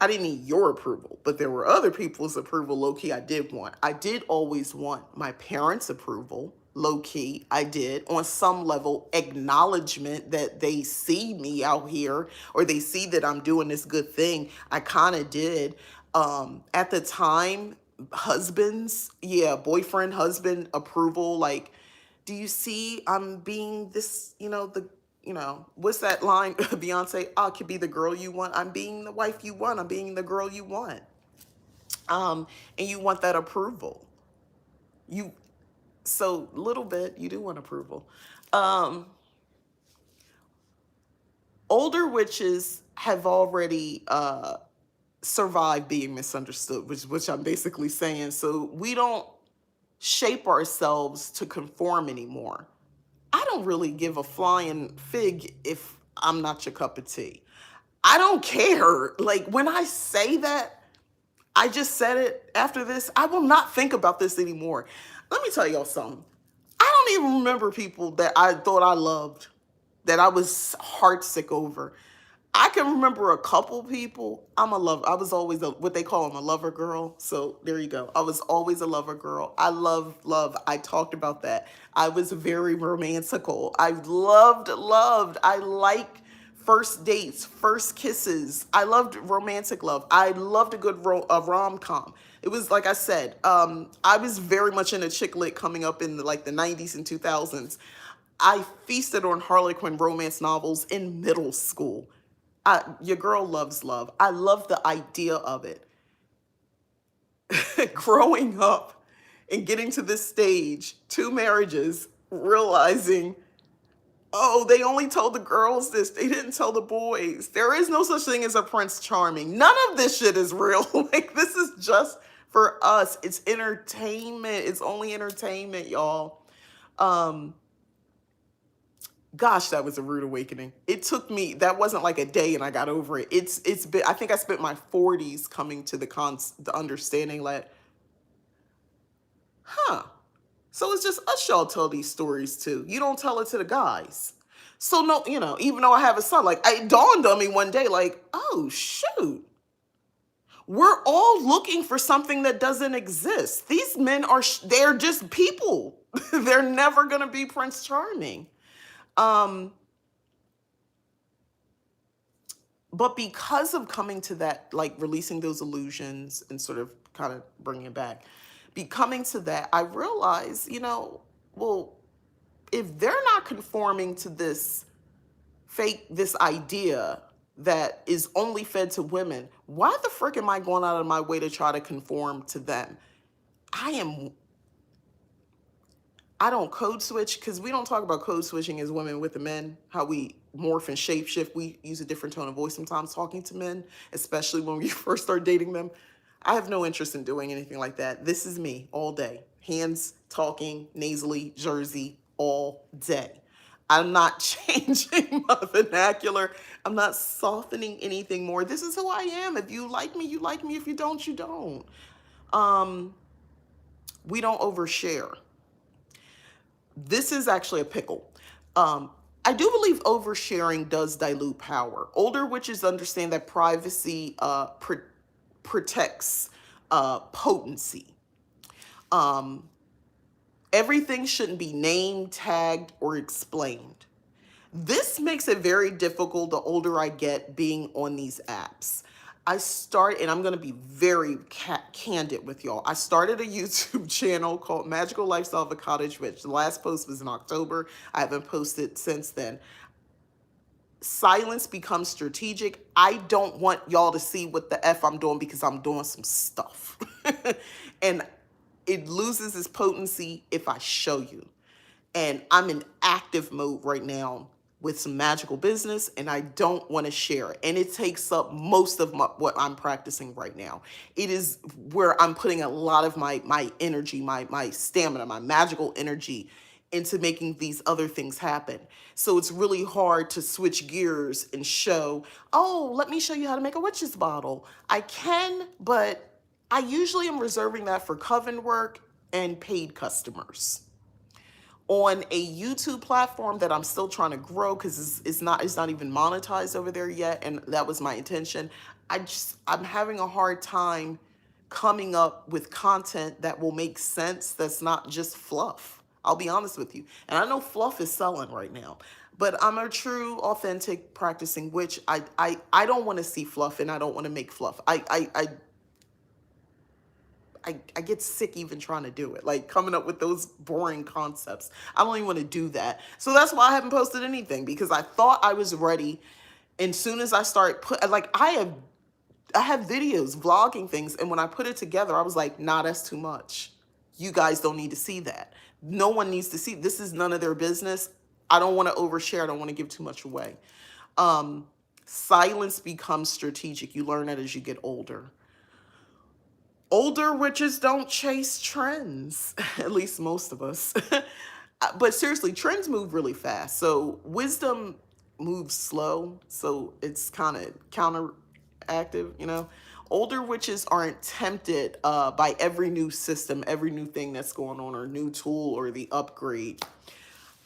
I didn't need your approval, but there were other people's approval, low key, I did want. I did always want my parents' approval, low key, I did, on some level, acknowledgement that they see me out here or they see that I'm doing this good thing. I kind of did. At the time, boyfriend, husband approval, like, do you see I'm being this, what's that line, Beyonce? I could be the girl you want. I'm being the wife you want. I'm being the girl you want. And you want that approval. So little bit, you do want approval. Older witches have already survived being misunderstood, which I'm basically saying. So we don't shape ourselves to conform anymore. I don't really give a flying fig if I'm not your cup of tea. I don't care. Like, when I say that, I just said it after this, I will not think about this anymore. Let me tell y'all something. I don't even remember people that I thought I loved, that I was heartsick over. I can remember a couple people. I was always what they call them, a lover girl. So there you go. I was always a lover girl. I love love. I talked about that. I was very romantical. I loved. I like first dates, first kisses. I loved romantic love. I loved a good rom-com. It was like I said, I was very much into chick lit coming up in the 90s and 2000s. I feasted on Harlequin romance novels in middle school. Your girl loves love. I love the idea of it. Growing up and getting to this stage, 2 marriages, realizing, oh, they only told the girls this. They didn't tell the boys. There is no such thing as a Prince Charming. None of this shit is real. Like, this is just for us. It's entertainment. It's only entertainment, y'all. Gosh, that was a rude awakening. It took me, that wasn't like a day and I got over it. It's been, I think I spent my 40s coming to the understanding that, so it's just us y'all tell these stories too. You don't tell it to the guys. So no, even though I have a son, like, it dawned on me one day, like, oh shoot. We're all looking for something that doesn't exist. These men they're just people. They're never going to be Prince Charming. But because of coming to that, like, releasing those illusions and sort of kind of bringing it back, becoming to that, I realized, well, if they're not conforming to this idea that is only fed to women, why the frick am I going out of my way to try to conform to them? I I don't code switch because we don't talk about code switching as women with the men, how we morph and shapeshift. We use a different tone of voice sometimes talking to men, especially when we first start dating them. I have no interest in doing anything like that. This is me all day. Hands talking, nasally, Jersey, all day. I'm not changing my vernacular. I'm not softening anything more. This is who I am. If you like me, you like me. If you don't, you don't. Um, we don't overshare. This is actually a pickle. I do believe oversharing does dilute power. Older witches understand that privacy protects potency. Um, Everything shouldn't be named, tagged, or explained. This makes it very difficult the older I get being on these apps. And I'm going to be very candid with y'all. I started a YouTube channel called Magical Lifestyle of a Cottage Witch. The last post was in October. I haven't posted since then. Silence becomes strategic. I don't want y'all to see what the F I'm doing because I'm doing some stuff. And it loses its potency if I show you. And I'm in active mode right now with some magical business, and I don't want to share it. And it takes up most of what I'm practicing right now. It is where I'm putting a lot of my energy, my stamina, my magical energy into making these other things happen. So it's really hard to switch gears and show, oh, let me show you how to make a witch's bottle. I can, but I usually am reserving that for coven work and paid customers. On a YouTube platform that I'm still trying to grow because it's not even monetized over there yet, and that was my intention. I'm having a hard time coming up with content that will make sense, that's not just fluff. I'll be honest with you. And I know fluff is selling right now, but I'm a true, authentic practicing witch. I don't want to see fluff, and I don't want to make fluff. I get sick even trying to do it, like coming up with those boring concepts. I don't even want to do that. So that's why I haven't posted anything, because I thought I was ready. And soon as I start I have videos vlogging things, and when I put it together, I was like, nah, that's too much. You guys don't need to see that. No one needs to see. This is none of their business. I don't want to overshare. I don't want to give too much away. Silence becomes strategic. You learn that as you get older. Older witches don't chase trends, at least most of us. But seriously, trends move really fast. So wisdom moves slow. So it's kind of counteractive, you know. Older witches aren't tempted by every new system, every new thing that's going on, or new tool, or the upgrade.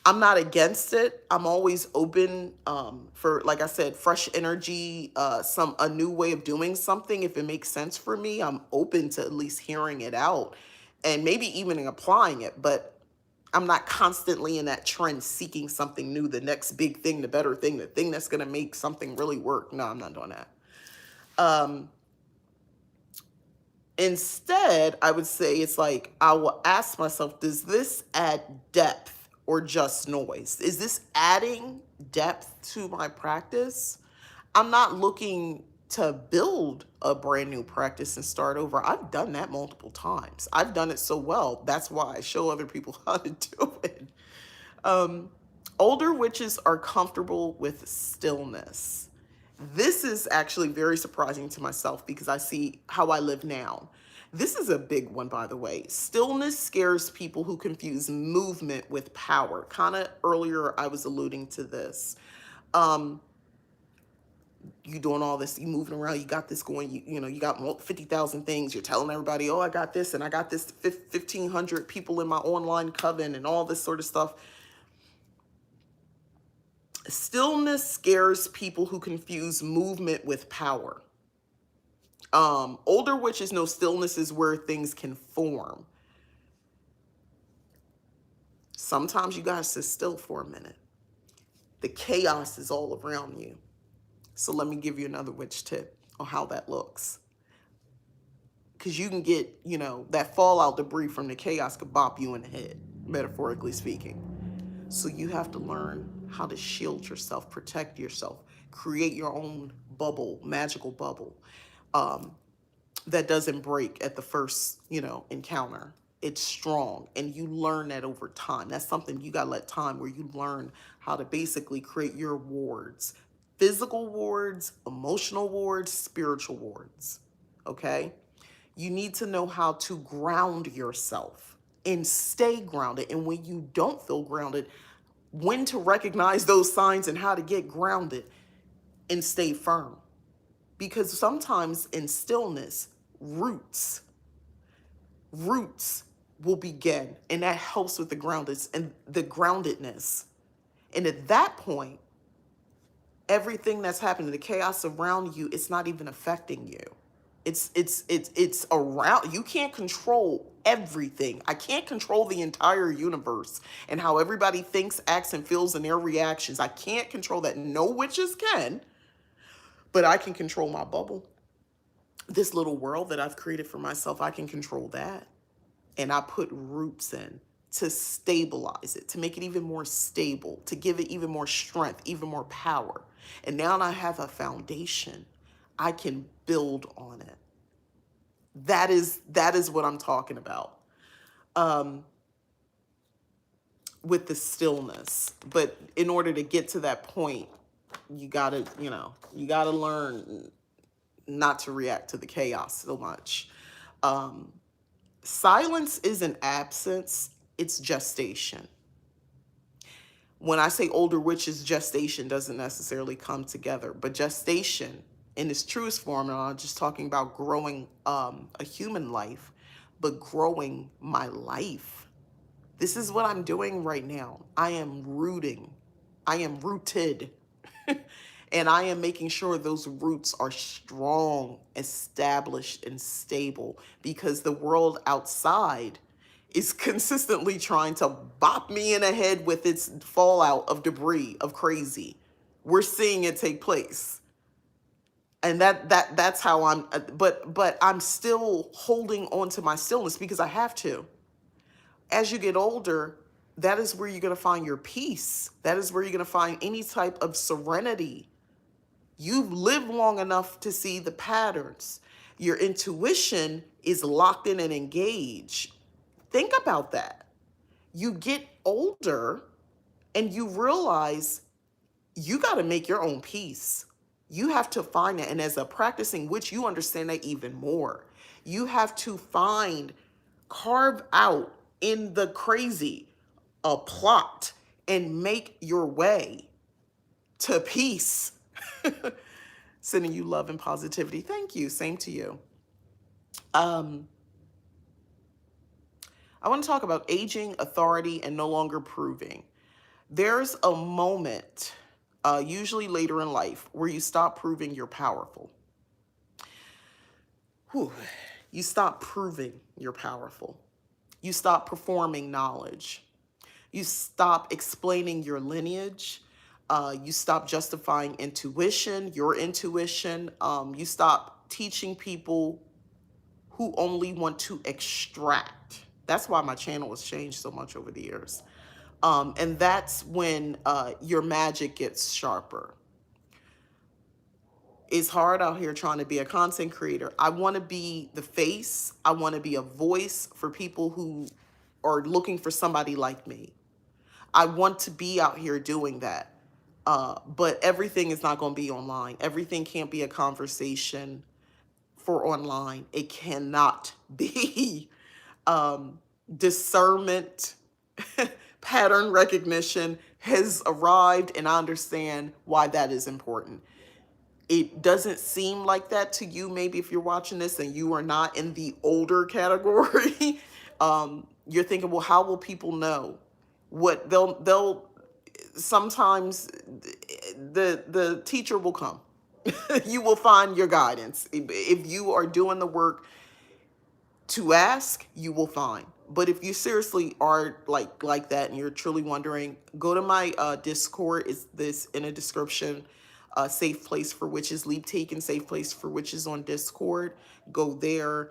I'm not against it. I'm always open for, like I said, fresh energy, a new way of doing something. If it makes sense for me, I'm open to at least hearing it out and maybe even applying it. But I'm not constantly in that trend seeking something new, the next big thing, the better thing, the thing that's going to make something really work. No, I'm not doing that. Instead, I would say it's like, I will ask myself, does this add depth or just noise? Is this adding depth to my practice? I'm not looking to build a brand new practice and start over. I've done that multiple times. I've done it so well. That's why I show other people how to do it. Older witches are comfortable with stillness. This is actually very surprising to myself because I see how I live now. This is a big one, by the way. Stillness scares people who confuse movement with power. Kind of earlier, I was alluding to this. You doing all this, you moving around, you got this going, you got 50,000 things. You're telling everybody, oh, I got this, and I got this 1,500 people in my online coven and all this sort of stuff. Stillness scares people who confuse movement with power. Older witches know stillness is where things can form. Sometimes you gotta sit still for a minute. The chaos is all around you. So let me give you another witch tip on how that looks. Because you can get, that fallout debris from the chaos could bop you in the head, metaphorically speaking. So you have to learn how to shield yourself, protect yourself, create your own bubble, magical bubble, that doesn't break at the first, encounter. It's strong, and you learn that over time. That's something you got to let time, where you learn how to basically create your wards: physical wards, emotional wards, spiritual wards. Okay? You need to know how to ground yourself and stay grounded. And when you don't feel grounded, when to recognize those signs and how to get grounded and stay firm. Because sometimes in stillness, roots will begin, and that helps with the groundedness. And at that point, everything that's happening, the chaos around you, it's not even affecting you. It's around. You can't control everything. I can't control the entire universe and how everybody thinks, acts, and feels, and their reactions. I can't control that. No witches can, but I can control my bubble. This little world that I've created for myself, I can control that. And I put roots in to stabilize it, to make it even more stable, to give it even more strength, even more power. And now I have a foundation. I can build on it. That is what I'm talking about with the stillness. But in order to get to that point, you gotta learn not to react to the chaos so much. Silence isn't absence, it's gestation. When I say older witches, gestation doesn't necessarily come together, but gestation in its truest form, and I'm just talking about growing a human life, but growing my life. This is what I'm doing right now. I am rooting. I am rooted. And I am making sure those roots are strong, established, and stable, because the world outside is consistently trying to bop me in the head with its fallout of debris, of crazy. We're seeing it take place. And that's how but I'm still holding on to my stillness because I have to. As you get older, that is where you're going to find your peace. That is where you're going to find any type of serenity. You've lived long enough to see the patterns. Your intuition is locked in and engaged. Think about that. You get older and you realize you got to make your own peace. You have to find it. And as a practicing witch, you understand that even more. You have to carve out in the crazy a plot and make your way to peace. Sending you love and positivity. Thank you. Same to you. I want to talk about aging, authority, and no longer proving. There's a moment, usually later in life, where you stop proving you're powerful. You stop proving you're powerful. You stop performing knowledge. You stop explaining your lineage. You stop justifying intuition, your intuition. You stop teaching people who only want to extract. That's why my channel has changed so much over the years. And that's when your magic gets sharper. It's hard out here trying to be a content creator. I want to be the face. I want to be a voice for people who are looking for somebody like me. I want to be out here doing that. But everything is not going to be online. Everything can't be a conversation for online. It cannot be. Discernment, pattern recognition has arrived, and I understand why that is important. It doesn't seem like that to you, maybe if you're watching this and you are not in the older category. You're thinking, well, how will people know? What they'll sometimes the teacher will come. You will find your guidance. If you are doing the work to ask, you will find. But if you seriously are like that and you're truly wondering, go to my Discord. Is this in a description? Safe Place for Witches, Leap Taken, Safe Place for Witches on Discord. Go there.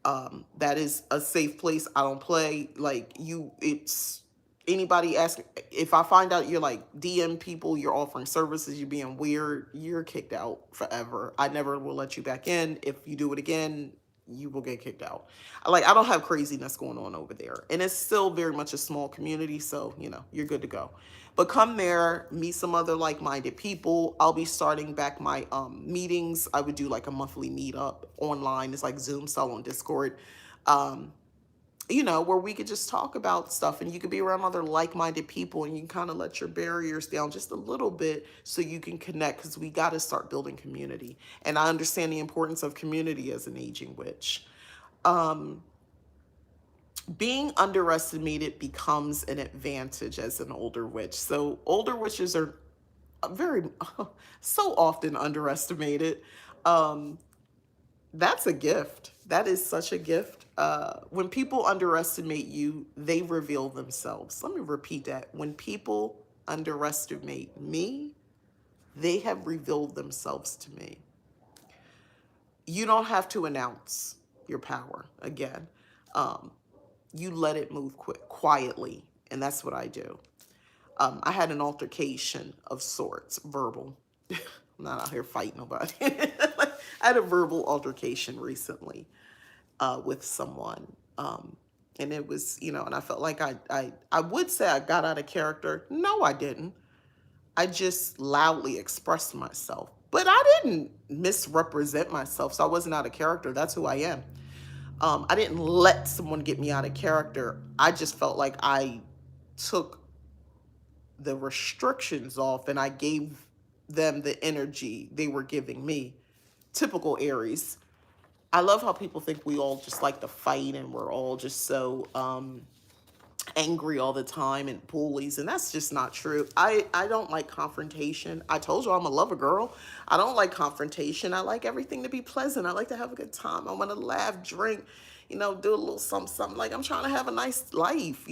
That is a safe place. I don't play. It's anybody ask. If I find out you're like DM people, you're offering services, you're being weird, you're kicked out forever. I never will let you back in. If you do it again, you will get kicked out. Like, I don't have craziness going on over there. And it's still very much a small community, so, you're good to go. But come there, meet some other like-minded people. I'll be starting back my meetings. I would do like a monthly meetup online. It's like Zoom style on Discord. Um, where we could just talk about stuff and you could be around other like-minded people and you can kind of let your barriers down just a little bit so you can connect, because we got to start building community. And I understand the importance of community as an aging witch. Being underestimated becomes an advantage as an older witch. So older witches are very so often underestimated. Um, that's a gift. That is such a gift. When people underestimate you, they reveal themselves. Let me repeat that. When people underestimate me, they have revealed themselves to me. You don't have to announce your power again. You let it move quietly, and that's what I do. I had an altercation of sorts, verbal. I'm not out here fighting nobody. I had a verbal altercation recently with someone. And it was, and I felt like I would say I got out of character. No, I didn't. I just loudly expressed myself. But I didn't misrepresent myself, so I wasn't out of character. That's who I am. I didn't let someone get me out of character. I just felt like I took the restrictions off and I gave them the energy they were giving me. Typical Aries. I love how people think we all just like to fight and we're all just so angry all the time and bullies, and that's just not true. I don't like confrontation. I told you I'm a lover girl. I don't like confrontation. I like everything to be pleasant. I like to have a good time. I want to laugh, drink, do a little something. Like, I'm trying to have a nice life,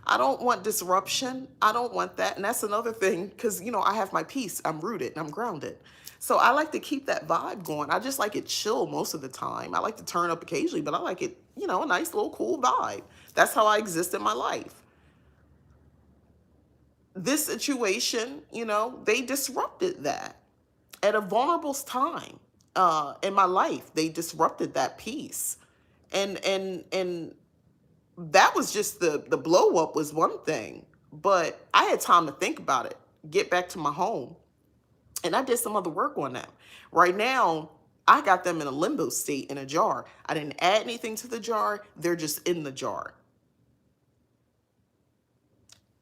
I don't want disruption. I don't want that. And that's another thing, because, I have my peace. I'm rooted and I'm grounded. So I like to keep that vibe going. I just like it chill most of the time. I like to turn up occasionally, but I like it, a nice little cool vibe. That's how I exist in my life. This situation, they disrupted that at a vulnerable time in my life. They disrupted that peace. And that was just the blow up was one thing, but I had time to think about it, get back to my home, and I did some other work on them. Right now, I got them in a limbo state in a jar. I didn't add anything to the jar. They're just in the jar.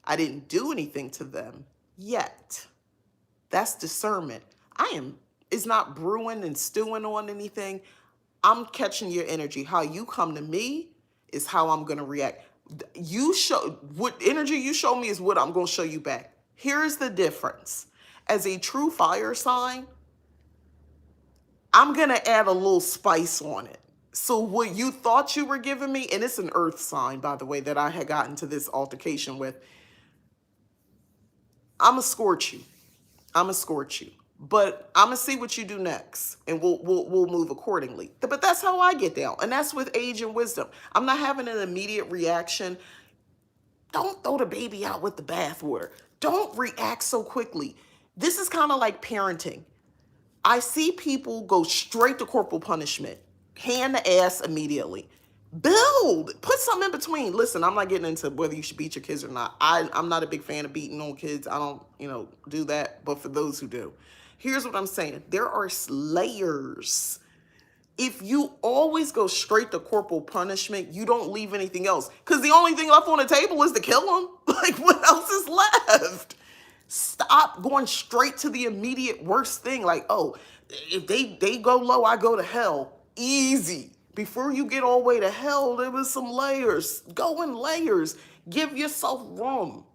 I didn't do anything to them yet. That's discernment. It's not brewing and stewing on anything. I'm catching your energy. How you come to me is how I'm going to react. What energy you show me is what I'm going to show you back. Here's the difference. As a true fire sign, I'm going to add a little spice on it. So what you thought you were giving me, and it's an earth sign, by the way, that I had gotten to this altercation with, I'm going to scorch you. I'm going to scorch you. But I'm going to see what you do next, and we'll move accordingly. But that's how I get down, and that's with age and wisdom. I'm not having an immediate reaction. Don't throw the baby out with the bathwater. Don't react so quickly. This is kind of like parenting. I see people go straight to corporal punishment, hand the ass immediately. Build, put something in between. Listen, I'm not getting into whether you should beat your kids or not. I'm not a big fan of beating on kids. I don't, do that. But for those who do, here's what I'm saying. There are layers. If you always go straight to corporal punishment, you don't leave anything else. Because the only thing left on the table is to kill them. Like, what else is left? Stop going straight to the immediate worst thing. Like, oh, if they go low, I go to hell. Easy. Before you get all the way to hell, there was some layers. Go in layers. Give yourself room.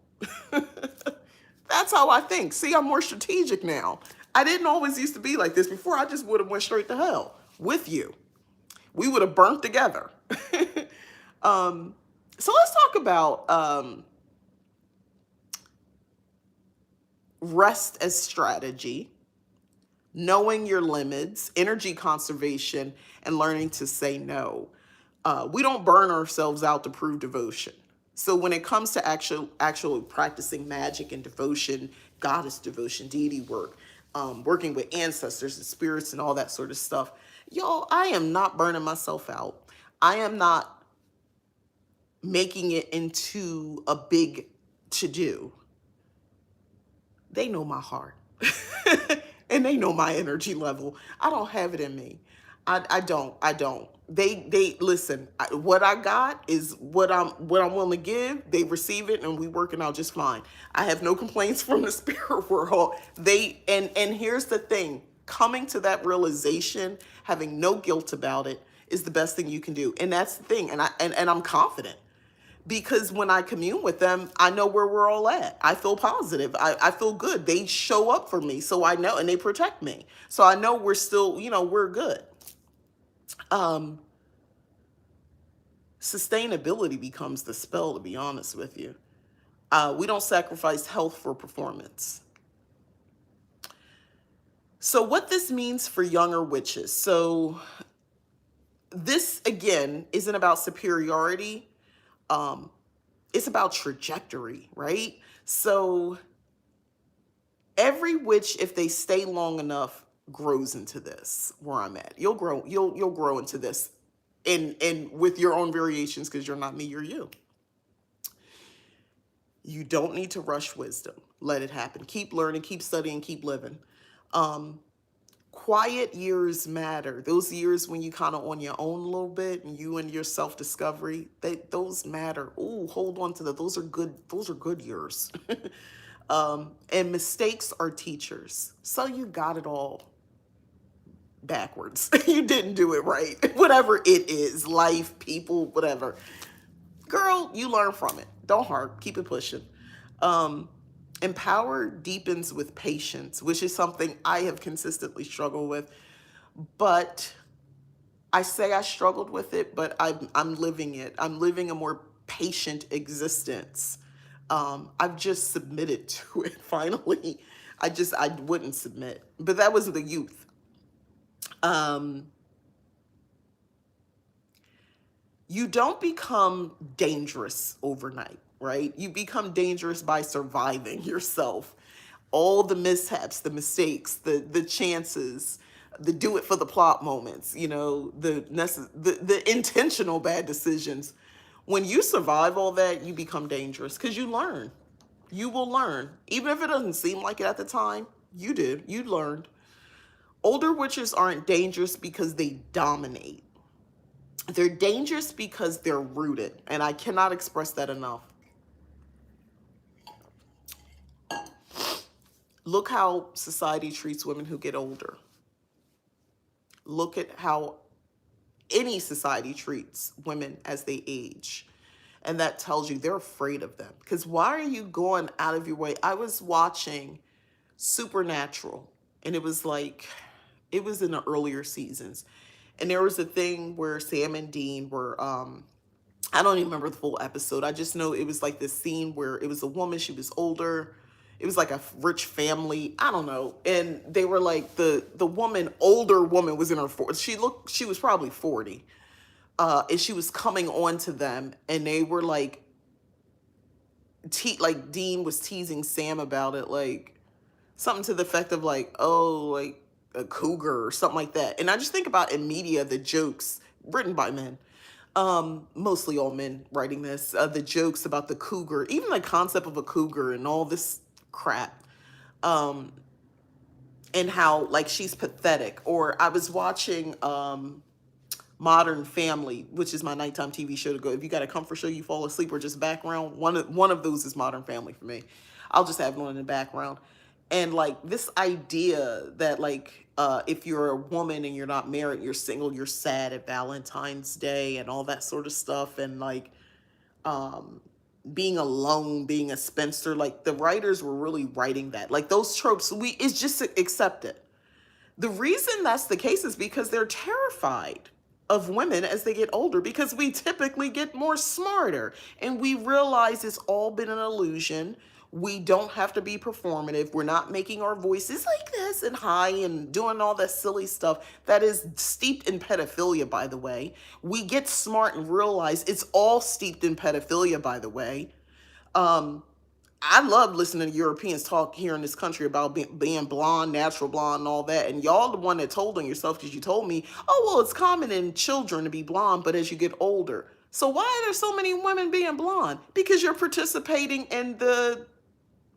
That's how I think. See, I'm more strategic now. I didn't always used to be like this. Before, I just would have went straight to hell with you. We would have burnt together. So let's talk about rest as strategy, knowing your limits, energy conservation, and learning to say no. We don't burn ourselves out to prove devotion. So when it comes to actually practicing magic and devotion, goddess devotion, deity work, working with ancestors and spirits and all that sort of stuff, Y'all, I am not burning myself out. I am not making it into a big to do. They know my heart. And they know my energy level. I don't have it in me. I don't. They listen. What I got is what I'm willing to give. They receive it, and we working out just fine. I have no complaints from the spirit world. And here's the thing: coming to that realization, having no guilt about it, is the best thing you can do. And that's the thing. And I'm confident because when I commune with them, I know where we're all at. I feel positive. I feel good. They show up for me. So I know, and they protect me. So I know we're still, we're good. Um, Sustainability becomes the spell, to be honest with you. We don't sacrifice health for performance. So what this means for younger witches. So this, again, isn't about superiority. Um, it's about trajectory, right? So every witch, if they stay long enough, grows into this where I'm at. You'll grow into this and with your own variations, because you're not me, you're you. You don't need to rush wisdom. Let it happen. Keep learning, keep studying, keep living. Um, Quiet years matter. Those years when you kind of on your own a little bit and you and your self-discovery, those matter. Ooh, hold on to that. Those are good years. And mistakes are teachers. So you got it all backwards. You didn't do it right. Whatever it is, life, people, whatever. Girl, you learn from it. Don't harp. Keep it pushing. Um, Empower deepens with patience, which is something I have consistently struggled with. But I say I struggled with it, but I'm living it. I'm living a more patient existence. I've just submitted to it finally. I wouldn't submit, but that was the youth. Um, you don't become dangerous overnight, right? You become dangerous by surviving yourself. All the mishaps, the mistakes, the chances, the do it for the plot moments, the intentional bad decisions. When you survive all that, you become dangerous because you learn. You will learn. Even if it doesn't seem like it at the time, you did. You learned. Older witches aren't dangerous because they dominate. They're dangerous because they're rooted. And I cannot express that enough. Look how society treats women who get older. Look at how any society treats women as they age. And that tells you they're afraid of them. Because why are you going out of your way? I was watching Supernatural, and it was in the earlier seasons. And there was a thing where Sam and Dean were, I don't even remember the full episode. I just know it was like this scene where it was a woman, she was older. It was like a rich family. I don't know. And they were like, the older woman was in her 40s. She was probably 40. And she was coming on to them, and they were like, Dean was teasing Sam about it, like something to the effect of like, oh, like a cougar or something like that. And I just think about in media, the jokes written by men, mostly all men writing this, the jokes about the cougar, even the concept of a cougar and all this crap. And how like she's pathetic. Or I was watching Modern Family, which is my nighttime TV show to go. If you got a comfort show, you fall asleep or just background, one of those is Modern Family for me. I'll just have one in the background. And like this idea that like if you're a woman and you're not married, you're single, you're sad at Valentine's Day and all that sort of stuff, and like being alone, being a spinster, like the writers were really writing that. Like those tropes, it's just accepted. The reason that's the case is because they're terrified of women as they get older, because we typically get more smarter and we realize it's all been an illusion. We don't have to be performative. We're not making our voices like this and high and doing all that silly stuff that is steeped in pedophilia, by the way. We get smart and realize it's all steeped in pedophilia, by the way. I love listening to Europeans talk here in this country about being blonde, natural blonde, and all that. And y'all the one that told on yourself because you told me, oh, well, it's common in children to be blonde, but as you get older. So why are there so many women being blonde? Because you're participating in the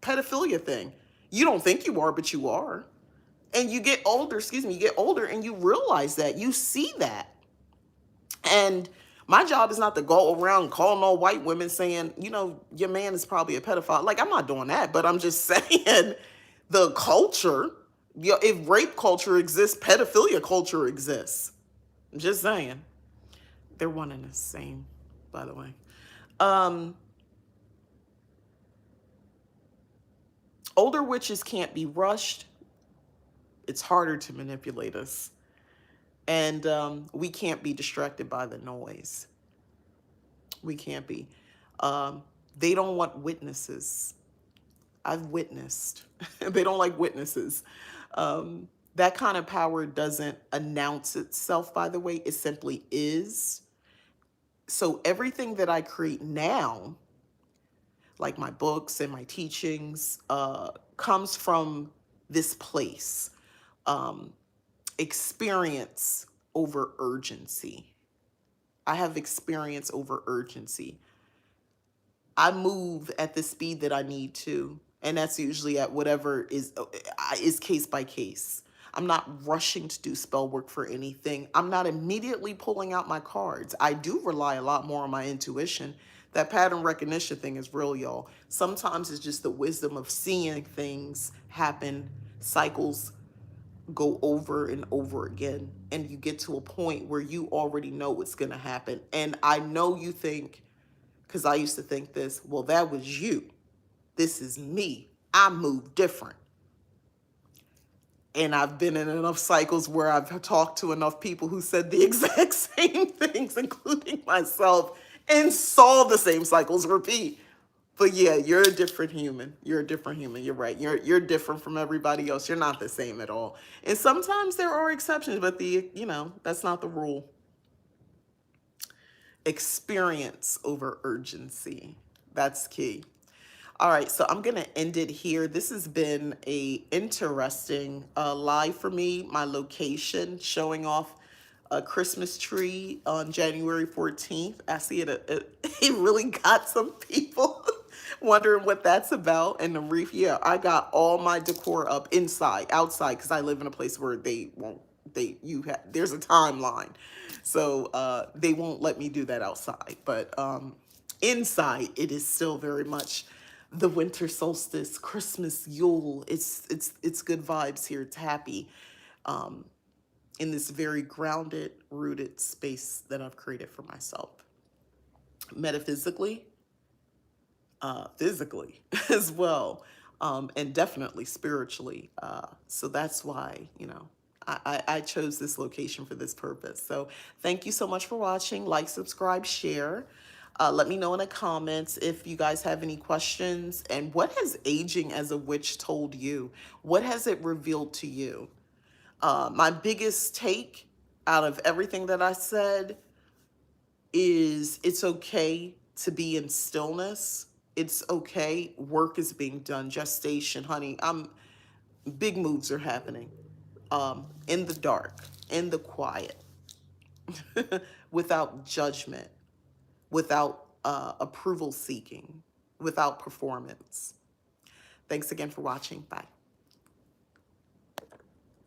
pedophilia thing. You don't think you are, but you are. And you get older, you get older and you realize that. You see that. And my job is not to go around calling all white women saying, you know, your man is probably a pedophile. Like, I'm not doing that, but I'm just saying the culture, if rape culture exists, pedophilia culture exists. I'm just saying. They're one and the same, by the way. Older witches can't be rushed. It's harder to manipulate us. And we can't be distracted by the noise. We can't be. They don't want witnesses. I've witnessed. They don't like witnesses. That kind of power doesn't announce itself, by the way. It simply is. So everything that I create now, like my books and my teachings, comes from this place. Experience over urgency. I have experience over urgency. I move at the speed that I need to, and that's usually at whatever is case by case. I'm not rushing to do spell work for anything. I'm not immediately pulling out my cards. I do rely a lot more on my intuition. That pattern recognition thing is real, y'all. Sometimes it's just the wisdom of seeing things happen, cycles go over and over again, and you get to a point where you already know what's going to happen. And I know you think, because I used to think this, well, that was you. This is me. I move different. And I've been in enough cycles where I've talked to enough people who said the exact same things, including myself, and saw the same cycles repeat. But yeah, you're a different human. You're a different human. You're right. You're different from everybody else. You're not the same at all. And sometimes there are exceptions, but that's not the rule. Experience over urgency. That's key. All right, so I'm gonna end it here. This has been a interesting live for me. My location showing off a Christmas tree on January 14th. I see it really got some people wondering what that's about. And the reef, yeah, I got all my decor up inside, outside, because I live in a place where there's a timeline. So they won't let me do that outside. But inside, it is still very much the winter solstice, Christmas, Yule. It's good vibes here. It's happy. In this very grounded, rooted space that I've created for myself. Metaphysically, physically as well, and definitely spiritually. So that's why, I chose this location for this purpose. So thank you so much for watching. Like, subscribe, share. Let me know in the comments if you guys have any questions. And what has aging as a witch told you? What has it revealed to you? My biggest take out of everything that I said is it's okay to be in stillness. It's okay. Work is being done. Gestation, honey. Big moves are happening. In the dark, in the quiet, without judgment, without approval seeking, without performance. Thanks again for watching. Bye.